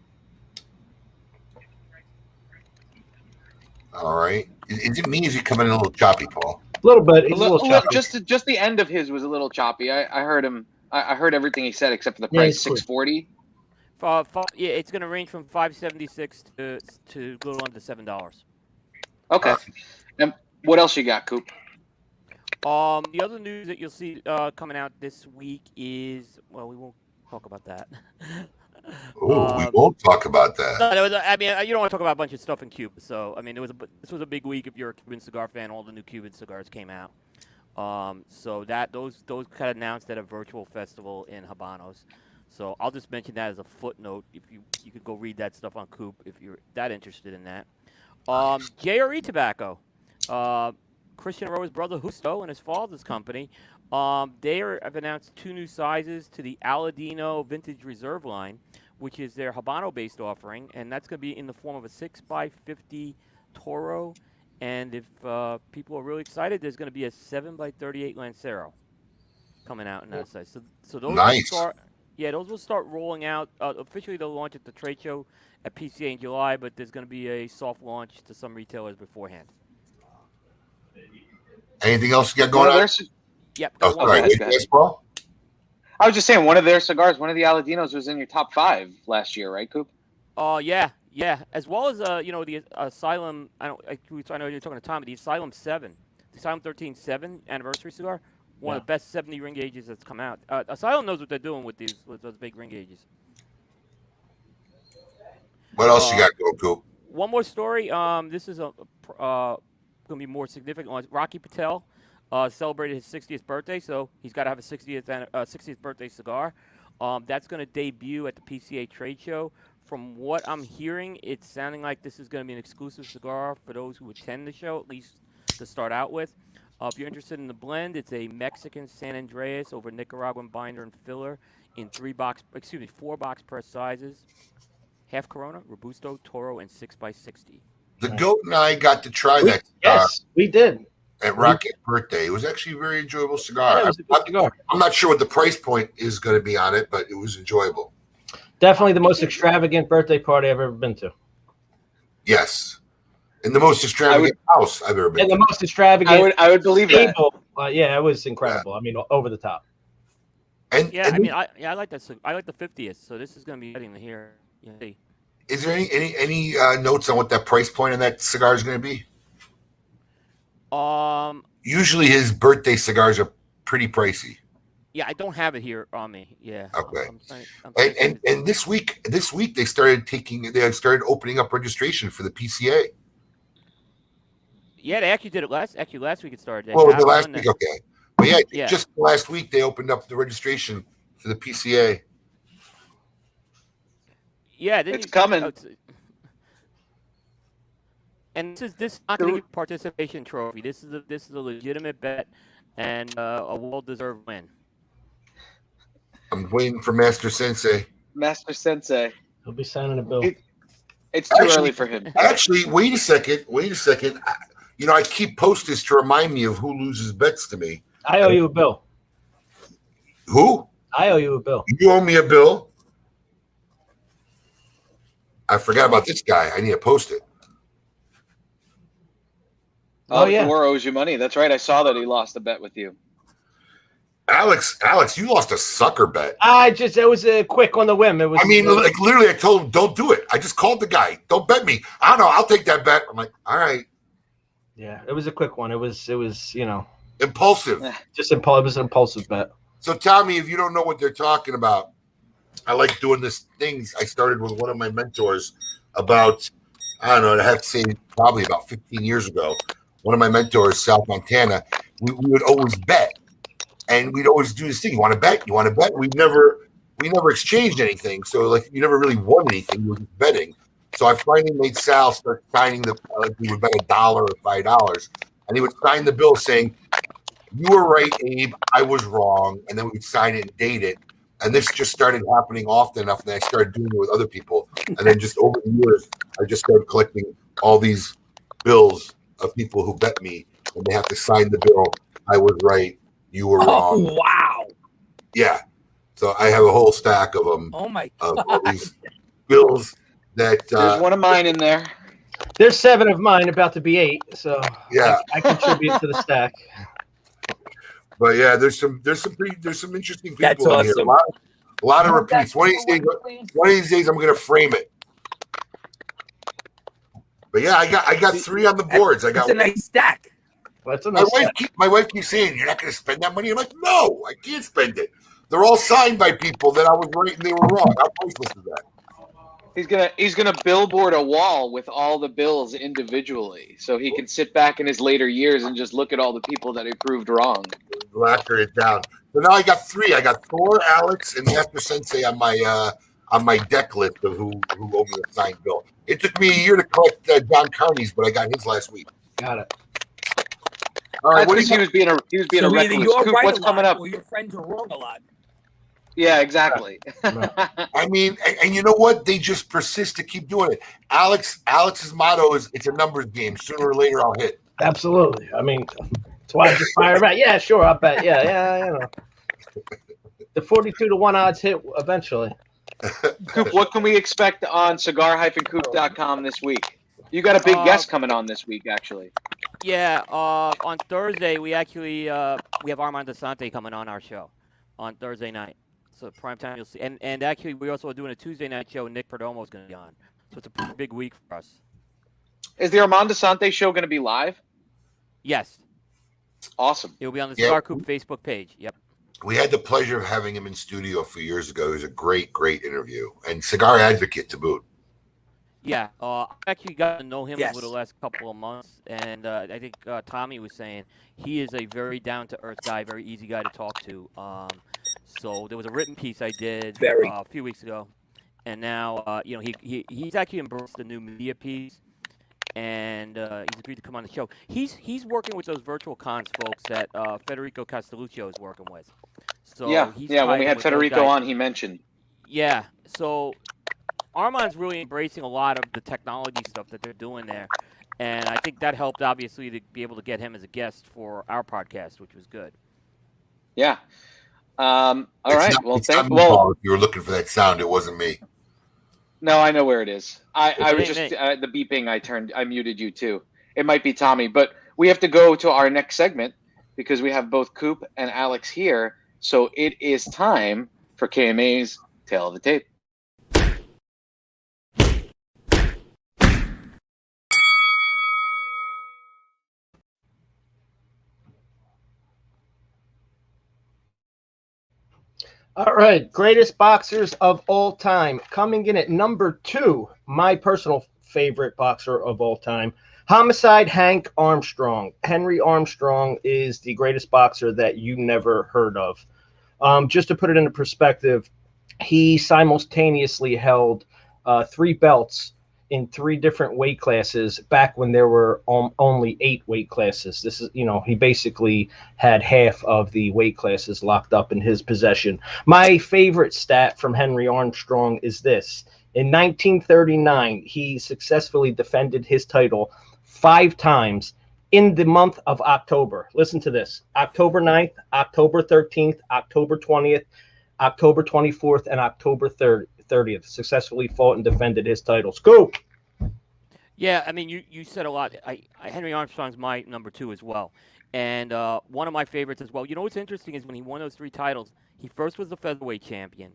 All right. Is it me? Is he coming in a little choppy, Paul? A little bit. He's a little choppy. Just the end of his was a little choppy. I heard him. I heard everything he said except for the price, $6.40. It's going to range from $5.76 to a little under $7. Okay. And what else you got, Coop? The other news that you'll see coming out this week is, well, we won't talk about that. Oh, we won't talk about that. No, you don't want to talk about a bunch of stuff in Cuba. So, this was a big week if you're a Cuban cigar fan. All the new Cuban cigars came out. So those kind of announced at a virtual festival in Habanos. So I'll just mention that as a footnote. If you could go read that stuff on Coop if you're that interested in that. JRE Tobacco, Christian Rowe's brother Justo and his father's company, they have announced 2 new sizes to the Aladino Vintage Reserve line, which is their Habano-based offering, and that's going to be in the form of a 6x50 Toro. And if people are really excited, there's going to be a 7x38 Lancero coming out in that size. So those nice. Yeah, those will start rolling out. Officially, they'll launch at the trade show at PCA in July, but there's going to be a soft launch to some retailers beforehand. Anything else you got going on? Yep. Oh, sorry. Yes, Paul? I was just saying, one of their cigars, one of the Aladinos, was in your top 5 last year, right, Coop? Yeah. As well as the Asylum. I know you're talking to Tom. The Asylum 7, the Asylum 13-7 anniversary cigar. One of the best 70 ring gauges that's come out. Asylum knows what they're doing with those big ring gauges. What else you got going, Coop? One more story. This is going to be more significant. Rocky Patel celebrated his 60th birthday, so he's got to have a 60th birthday cigar. That's going to debut at the PCA trade show. From what I'm hearing, it's sounding like this is going to be an exclusive cigar for those who attend the show, at least to start out with. If you're interested in the blend, it's a Mexican San Andreas over Nicaraguan binder and filler in 4-box press sizes. Half Corona, Robusto, Toro, and 6x60. The goat and I got to try that cigar. Yes, we did. At Rocky's birthday. It was actually a very enjoyable cigar. Yeah, it was a good cigar. I'm not sure what the price point is going to be on it, but it was enjoyable. Definitely the most extravagant birthday party I've ever been to. Yes. And the most extravagant house I've ever been and to. the most extravagant. I would believe that. Yeah, it was incredible. Yeah. I mean, over the top. I like that. I like the 50th. So this is going to be getting to here. Yeah. Is there any notes on what that price point on that cigar is going to be? Usually his birthday cigars are pretty pricey. Yeah, I don't have it here on me. Yeah. Okay. And this week they started opening up registration for the PCA. Yeah, they actually did it last week. It started. Well, the last week, okay. But yeah, just last week they opened up the registration for the PCA. Yeah, it's coming. And this is not going to be a participation trophy. This is a legitimate bet and a well-deserved win. I'm waiting for Master Sensei. Master Sensei. He'll be signing a bill. It's too early for him. Actually, wait a second. I keep posters to remind me of who loses bets to me. I owe you a bill. Who? I owe you a bill. You owe me a bill? I forgot about this guy. I need to post it. Oh yeah. Thor owes you money. That's right. I saw that he lost a bet with you. Alex, you lost a sucker bet. It was a quick on the whim. It was. Literally, I told him, don't do it. I just called the guy. Don't bet me. I don't know. I'll take that bet. I'm like, all right. Yeah, it was a quick one. It was impulsive. It was an impulsive bet. So, Tommy, if you don't know what they're talking about, I like doing this things. I started with one of my mentors about, I don't know, I have to say probably about 15 years ago. One of my mentors, South Montana, we would always bet. And we'd always do this thing. You want to bet? You want to bet? We never exchanged anything. So, you never really won anything. You were just betting. So I finally made Sal start signing we would bet $1 or $5. And he would sign the bill saying, you were right, Abe. I was wrong. And then we would sign it and date it. And this just started happening often enough. And I started doing it with other people. And then just over the years, I just started collecting all these bills of people who bet me. And they have to sign the bill. I was right. You were wrong. Oh, wow. Yeah. So I have a whole stack of them. Oh, my God. God. All these bills that. There's one of mine in there. There's 7 of mine, about to be 8. So yeah, I contribute to the stack. But yeah, there's some interesting people That's in awesome. here. A lot of repeats. One of these days, I'm going to frame it. But yeah, I got 3 on the boards. It's a nice stack. Well, that's a nice stack. My wife keeps saying, "You're not going to spend that money." I'm like, "No, I can't spend it." They're all signed by people that I was right and they were wrong. How priceless is that? He's gonna billboard a wall with all the bills individually, so he can sit back in his later years and just look at all the people that he proved wrong. Lacquer it down. So now I got 3. I got Thor, Alex, and Master Sensei on my deck list of who owe me a signed bill. It took me a year to collect John Carney's, but I got his last week. Got it. All right, That's he was being a So reckless. either you're Coop, right what's a coming lot up? or your friends are wrong a lot. Yeah, exactly. I mean, and you know what? They just persist to keep doing it. Alex's motto is, "It's a numbers game. Sooner or later, I'll hit." Absolutely. I mean, that's why I just fire back. Yeah, sure, I'll bet. Yeah, you know. The 42-1 odds hit eventually. Coop, what can we expect on cigar-coop.com this week? You got a big guest coming on this week, actually. Yeah, on Thursday we actually we have Armand DeSante coming on our show on Thursday night. So prime time you'll see, and actually we also are doing a Tuesday night show. Nick Perdomo is going to be on, so it's a pretty big week for us. Is the Armand DeSante show going to be live? Yes. Awesome. It'll be on the Cigar Coop Facebook page. Yep. We had the pleasure of having him in studio a few years ago. It was a great interview, and cigar advocate to boot. Yeah, I actually got to know him Yes. over the last couple of months, and I think Tommy was saying he is a very down-to-earth guy, very easy guy to talk to. So there was a written piece I did a few weeks ago, and now he's actually embraced the new media piece, and he's agreed to come on the show. He's working with those virtual cons folks that Federico Castelluccio is working with. So when we had Federico on, he mentioned. Yeah, so Armand's really embracing a lot of the technology stuff that they're doing there, and I think that helped obviously to be able to get him as a guest for our podcast, which was good. Yeah. All right. Well, if you were looking for that sound, it wasn't me. No, I know where it is. I was just the beeping. I muted you too. It might be Tommy, but we have to go to our next segment because we have both Coop and Alex here. So it is time for KMA's Tale of the Tape. All right, greatest boxers of all time. Coming in at number 2, my personal favorite boxer of all time, Homicide Hank Armstrong. Henry Armstrong is the greatest boxer that you never heard of. Just to put it into perspective, he simultaneously held 3 belts in 3 different weight classes back when there were only 8 weight classes. This is, he basically had half of the weight classes locked up in his possession. My favorite stat from Henry Armstrong is this. In 1939, he successfully defended his title 5 times in the month of October. Listen to this. October 9th, October 13th, October 20th, October 24th, and October 30th. Successfully fought and defended his title. Scoop. Yeah, I mean, you said a lot. Henry Armstrong's my number 2 as well, and one of my favorites as well. You know what's interesting is when he won those 3 titles, he first was the featherweight champion,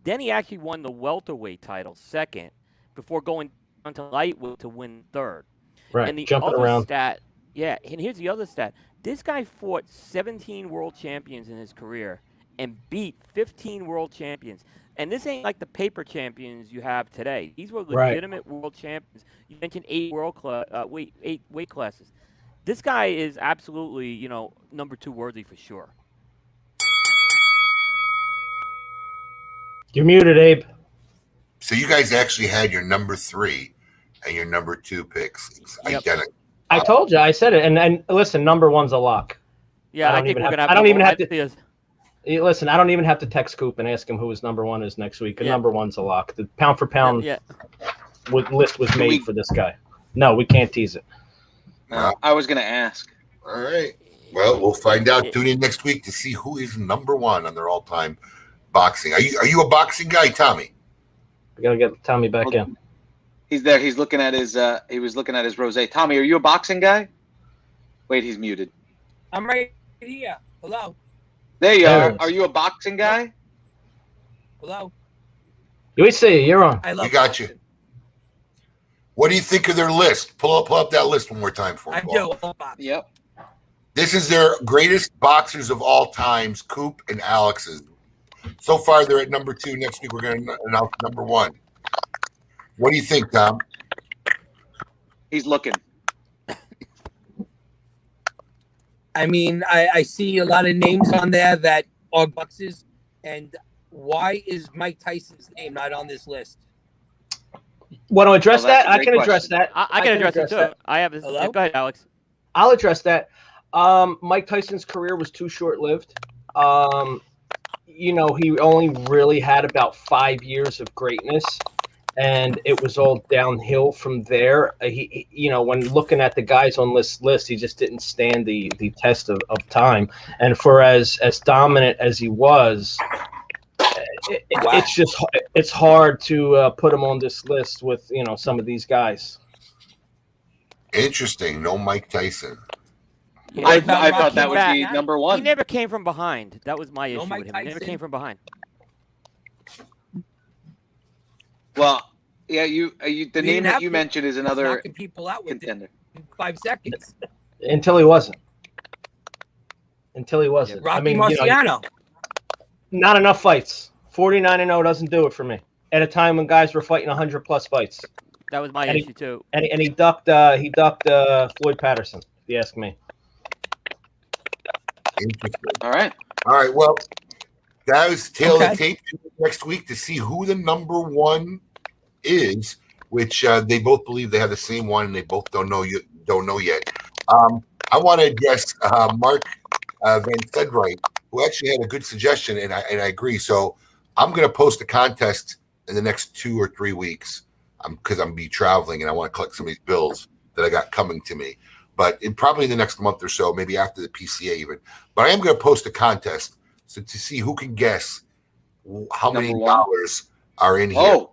then he actually won the welterweight title second, before going on to lightweight to win third. Right, and the jumping other around. Stat, yeah, and here's the other stat. This guy fought 17 world champions in his career and beat 15 world champions. And this ain't like the paper champions you have today. These were legitimate world champions. You mentioned 8 weight classes. This guy is absolutely, number 2 worthy for sure. You're muted, Abe. So you guys actually had your number 3 and your number 2 picks identical. I told you. I said it. And listen, number 1's a lock. Yeah, I think we're gonna have. I don't even have to. Listen, I don't even have to text Coop and ask him who his number 1 is next week. Number 1's a lock. The pound for pound list was made for this guy. No, we can't tease it. I was going to ask. All right. Well, we'll find out. Tune in next week to see who is number 1 on their all-time boxing. Are you a boxing guy, Tommy? We gotta get Tommy back in. He's there. He's looking at his. He was looking at his rosé. Tommy, are you a boxing guy? Wait, he's muted. I'm right here. Hello. There you are. Are you a boxing guy? Hello. We see you. You're on. We got you. What do you think of their list? Pull up that list one more time for me. I do. Yep. This is their greatest boxers of all times, Coop and Alex's. So far, they're at number 2. Next week, we're going to announce number 1. What do you think, Tom? He's looking. I mean, I see a lot of names on there that are boxers, and why is Mike Tyson's name not on this list? Want to address that? I can address that. I can address it too. That. I have this. Go ahead, Alex. I'll address that. Mike Tyson's career was too short-lived. He only really had about 5 years of greatness, and it was all downhill from there. When looking at the guys on this list, he just didn't stand the test of time. And for as dominant as he was, it's hard to put him on this list with some of these guys. Interesting. No Mike Tyson. Yeah, I thought that would be number He one. never came from behind. That was my issue Mike with him. He never Tyson. came from behind. Well, yeah, the name didn't that have you to- mentioned is another knocking people out with it contender. in 5 seconds. Until he wasn't. Rocky Marciano. Not enough fights. 49-0 doesn't do it for me. At a time when guys were fighting 100+ fights. That was my And issue too. And he ducked Floyd Patterson, if you ask me. Interesting. All right. Well, guys, tail the Okay. tape next week to see who the number one is, which they both believe they have the same one, and they both don't know yet. I want to address Mark Van Sedright, who actually had a good suggestion, and I agree. So I'm going to post a contest in the next 2 or 3 weeks because I'm be traveling and I want to collect some of these bills that I got coming to me. But probably in the next month or so, maybe after the PCA even. But I am going to post a contest to see who can guess how many Number one. dollars are in here, Oh,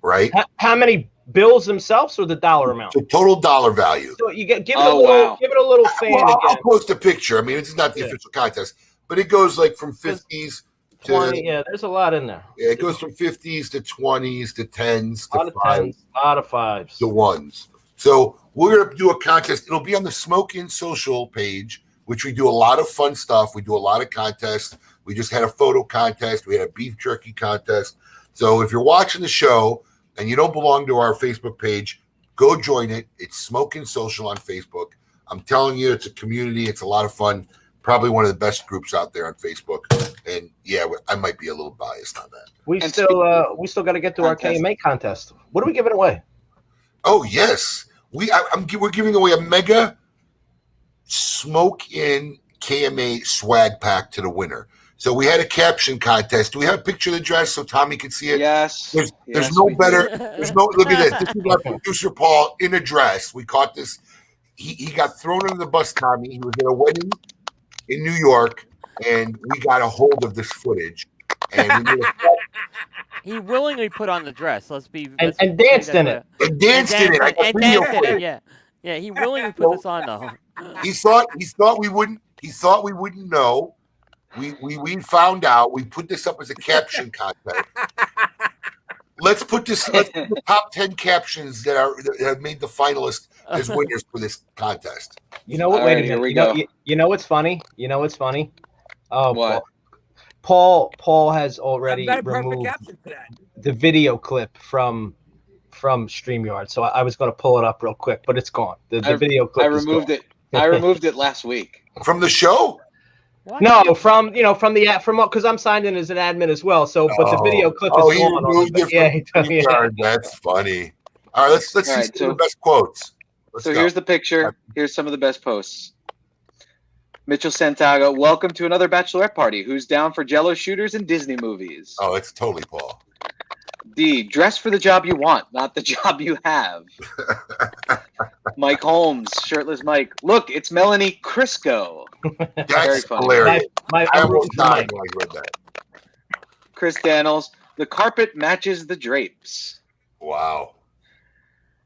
right? How many bills themselves or the dollar amount? The total dollar value. So you give it Oh, a little wow. give it a little fan Well, I'll again. post a picture. I mean, it's not the official contest, but it goes like from 50s to 20, yeah, there's a lot in there. Yeah, it goes from 50s to 20s to 10s A lot to of 5s tens, a lot of fives. to 1s. So we're going to do a contest. It'll be on the Smoke Inn social page, which we do a lot of fun stuff. We do a lot of contests. We just had a photo contest. We had a beef jerky contest. So if you're watching the show and you don't belong to our Facebook page, go join it. It's Smoke Inn Social on Facebook. I'm telling you, it's a community. It's a lot of fun. Probably one of the best groups out there on Facebook. And yeah, I might be a little biased on that. We And still got to get to our Contest. KMA contest. What are we giving away? Oh yes, we're giving away a mega Smoke Inn KMA swag pack to the winner. So we had a caption contest. Do we have a picture of the dress so Tommy can see it? yes. There's Yes, no we do. better. There's no. Look at this. This is our producer Paul in a dress. We caught this. He got thrown under the bus, Tommy. He was at a wedding in New York, and we got a hold of this footage. And we made He willingly put on the dress. Let's be And let's danced make in that it. and danced in it. I got And video danced in footage. it. Yeah. He willingly put this on though. He thought we wouldn't. He thought we wouldn't know. We found out. We put this up as a caption contest. Let's put the top 10 captions that have made the finalists as winners for this contest. You know what? All Wait right, a here minute. we go. You know what's funny? Oh, What? Paul has I've already got a perfect removed caption for that. the video clip from StreamYard. So I was going to pull it up real quick, but it's gone. The video clip I removed it. I removed it last week. From the show? What? No, from the app, because I'm signed in as an admin as well. So, but the video clip is he gone. removed it Yeah, from he- StreamYard. That's funny. All right, let's All see right, some so- of the best quotes. Let's So go. here's the picture. Here's some of the best posts. Mitchell Santago, welcome to another bachelorette party. Who's down for Jello shooters and Disney movies? Oh, it's totally Paul. D, dress for the job you want, not the job you have. Mike Holmes, shirtless Mike. Look, it's Melanie Crisco. Very That's funny. hilarious. I I'm almost rooting for died Mike. when I read that. Chris Daniels, the carpet matches the drapes. Wow.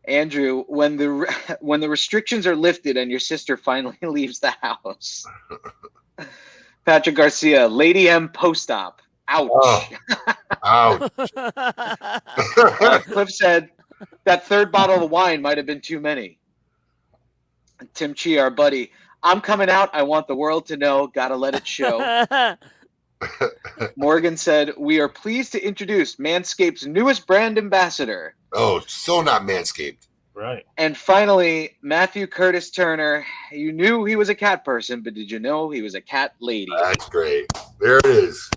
Andrew, when the restrictions are lifted and your sister finally leaves the house. Patrick Garcia, Lady M post-op. Ouch. Oh. Ouch. Cliff said that third bottle of wine might have been too many. Tim Chi, our buddy, I'm coming out. I want the world to know. Gotta let it show. Morgan said, we are pleased to introduce Manscaped's newest brand ambassador. Oh, so not Manscaped. Right. And finally, Matthew Curtis Turner, you knew he was a cat person, but did you know he was a cat lady? That's great. There it is.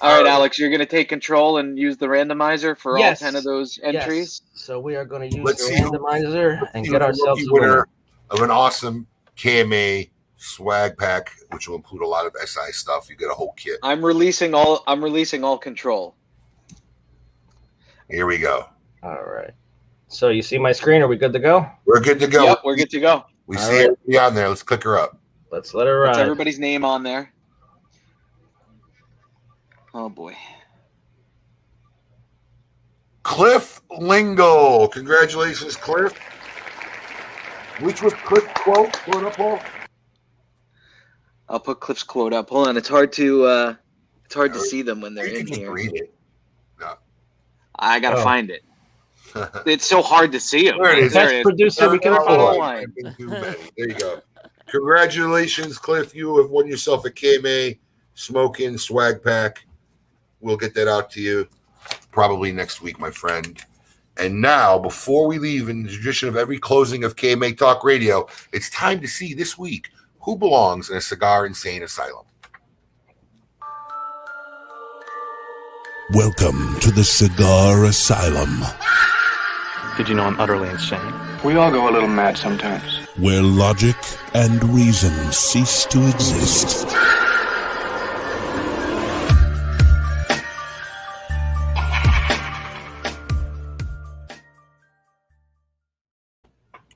All right, Alex, you're going to take control and use the randomizer for Yes. all 10 of those entries? Yes. So we are going to use Let's the see who- randomizer and He get was the ourselves lucky a winner. of an awesome KMA swag pack, which will include a lot of SI stuff. You get a whole kit. I'm releasing all control. Here we go. All right. So you see my screen? Are we good to go? We're good to go. Yep, we're good to go. We All see right. everybody on there. Let's click her up. Let's let her That's ride. everybody's name on there. Oh boy. Cliff Lingle. Congratulations, Cliff. Which was Cliff's quote? Quote up, Paul? I'll put Cliff's quote up. Hold on, it's hard to see them when they're in here. Read it. No. I gotta find it. It's so hard to see them. There it is. Best producer we can afford. There you go. Congratulations, Cliff. You have won yourself a KMA Smoke Inn swag pack. We'll get that out to you probably next week, my friend. And now, before we leave, in the tradition of every closing of KMA Talk Radio, it's time to see this week who belongs in a cigar insane asylum. Welcome to the Cigar Asylum, Did you know I'm utterly insane? We all go a little mad sometimes. where logic and reason cease to exist.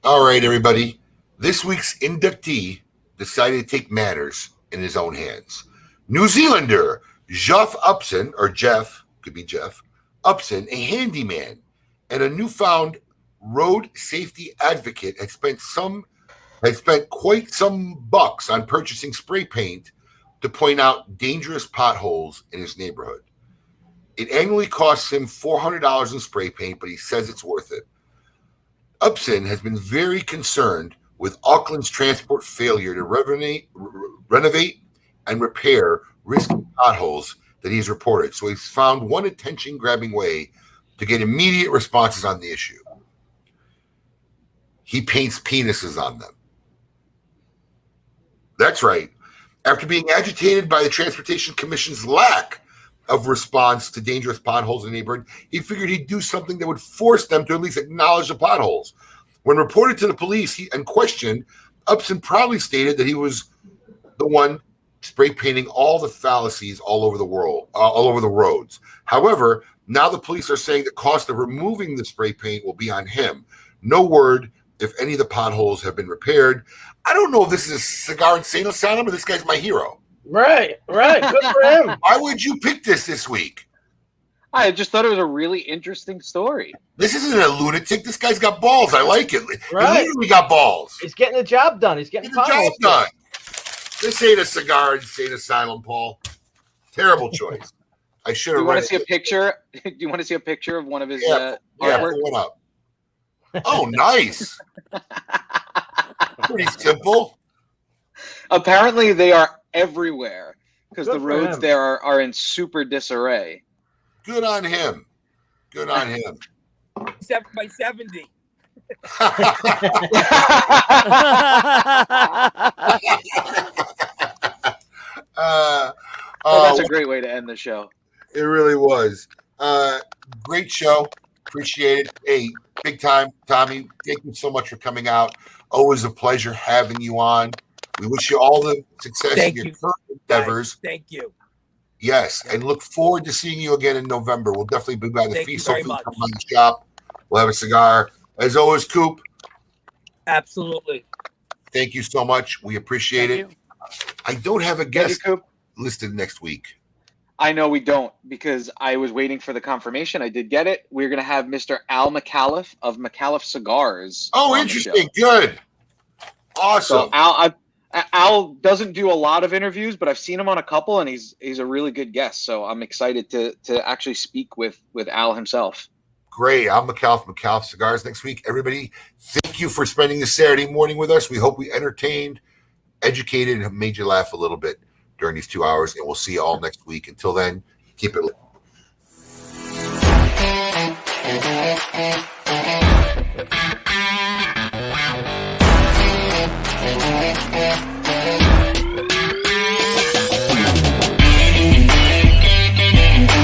All right, everybody. This week's inductee decided to take matters in his own hands. New Zealander Jeff Upson, or Jeff, could be Jeff Upson, a handyman and a newfound road safety advocate, had spent quite some bucks on purchasing spray paint to point out dangerous potholes in his neighborhood. It annually costs him $400 in spray paint, but he says it's worth it. Upson has been very concerned with Auckland's transport failure to renovate and repair risky potholes that he's reported. So he's found one attention-grabbing way to get immediate responses on the issue. He paints penises on them. That's right. After being agitated by the Transportation Commission's lack of response to dangerous potholes in the neighborhood, he figured he'd do something that would force them to at least acknowledge the potholes. When reported to the police and questioned, Upson proudly stated that he was the one spray painting all the fallacies all over the world, all over the roads. However, now the police are saying the cost of removing the spray paint will be on him. No word if any of the potholes have been repaired. I don't know if this is a cigar insane asylum, but this guy's my hero. Right. Good for him. Why would you pick this week? I just thought it was a really interesting story. This isn't a lunatic. This guy's got balls. I like it. Right. He literally got balls. He's getting the job done. He's getting the job done. This ain't a cigar insane asylum, Paul. Terrible choice. I should have. You want to see a picture? Do you want to see a picture of one of his artwork? Pull it up. Oh, nice. Pretty simple. Apparently, they are everywhere because the roads there are in super disarray. Good on him. Good on him. 7 by 70. That's a great way to end the show. It really was. Great show. Appreciate it. Hey, big time, Tommy. Thank you so much for coming out. Always a pleasure having you on. We wish you all the success in your current endeavors. Thank you. Yes, and look forward to seeing you again in November. We'll definitely be by the feast. Thank you Hopefully, very come by the shop. We'll have a cigar. As always, Coop. Absolutely. Thank you so much. We appreciate it. I don't have a guest listed next week. I know we don't because I was waiting for the confirmation. I did get it. We're going to have Mr. Al McAuliffe of McAuliffe Cigars. Oh, interesting. Good. Awesome. So Al doesn't do a lot of interviews, but I've seen him on a couple, and he's a really good guest. So I'm excited to actually speak with Al himself. Great. I'm McAuliffe Cigars next week. Everybody, thank you for spending this Saturday morning with us. We hope we entertained, educated, and made you laugh a little bit during these 2 hours, and we'll see you all next week. Until then, keep it lit.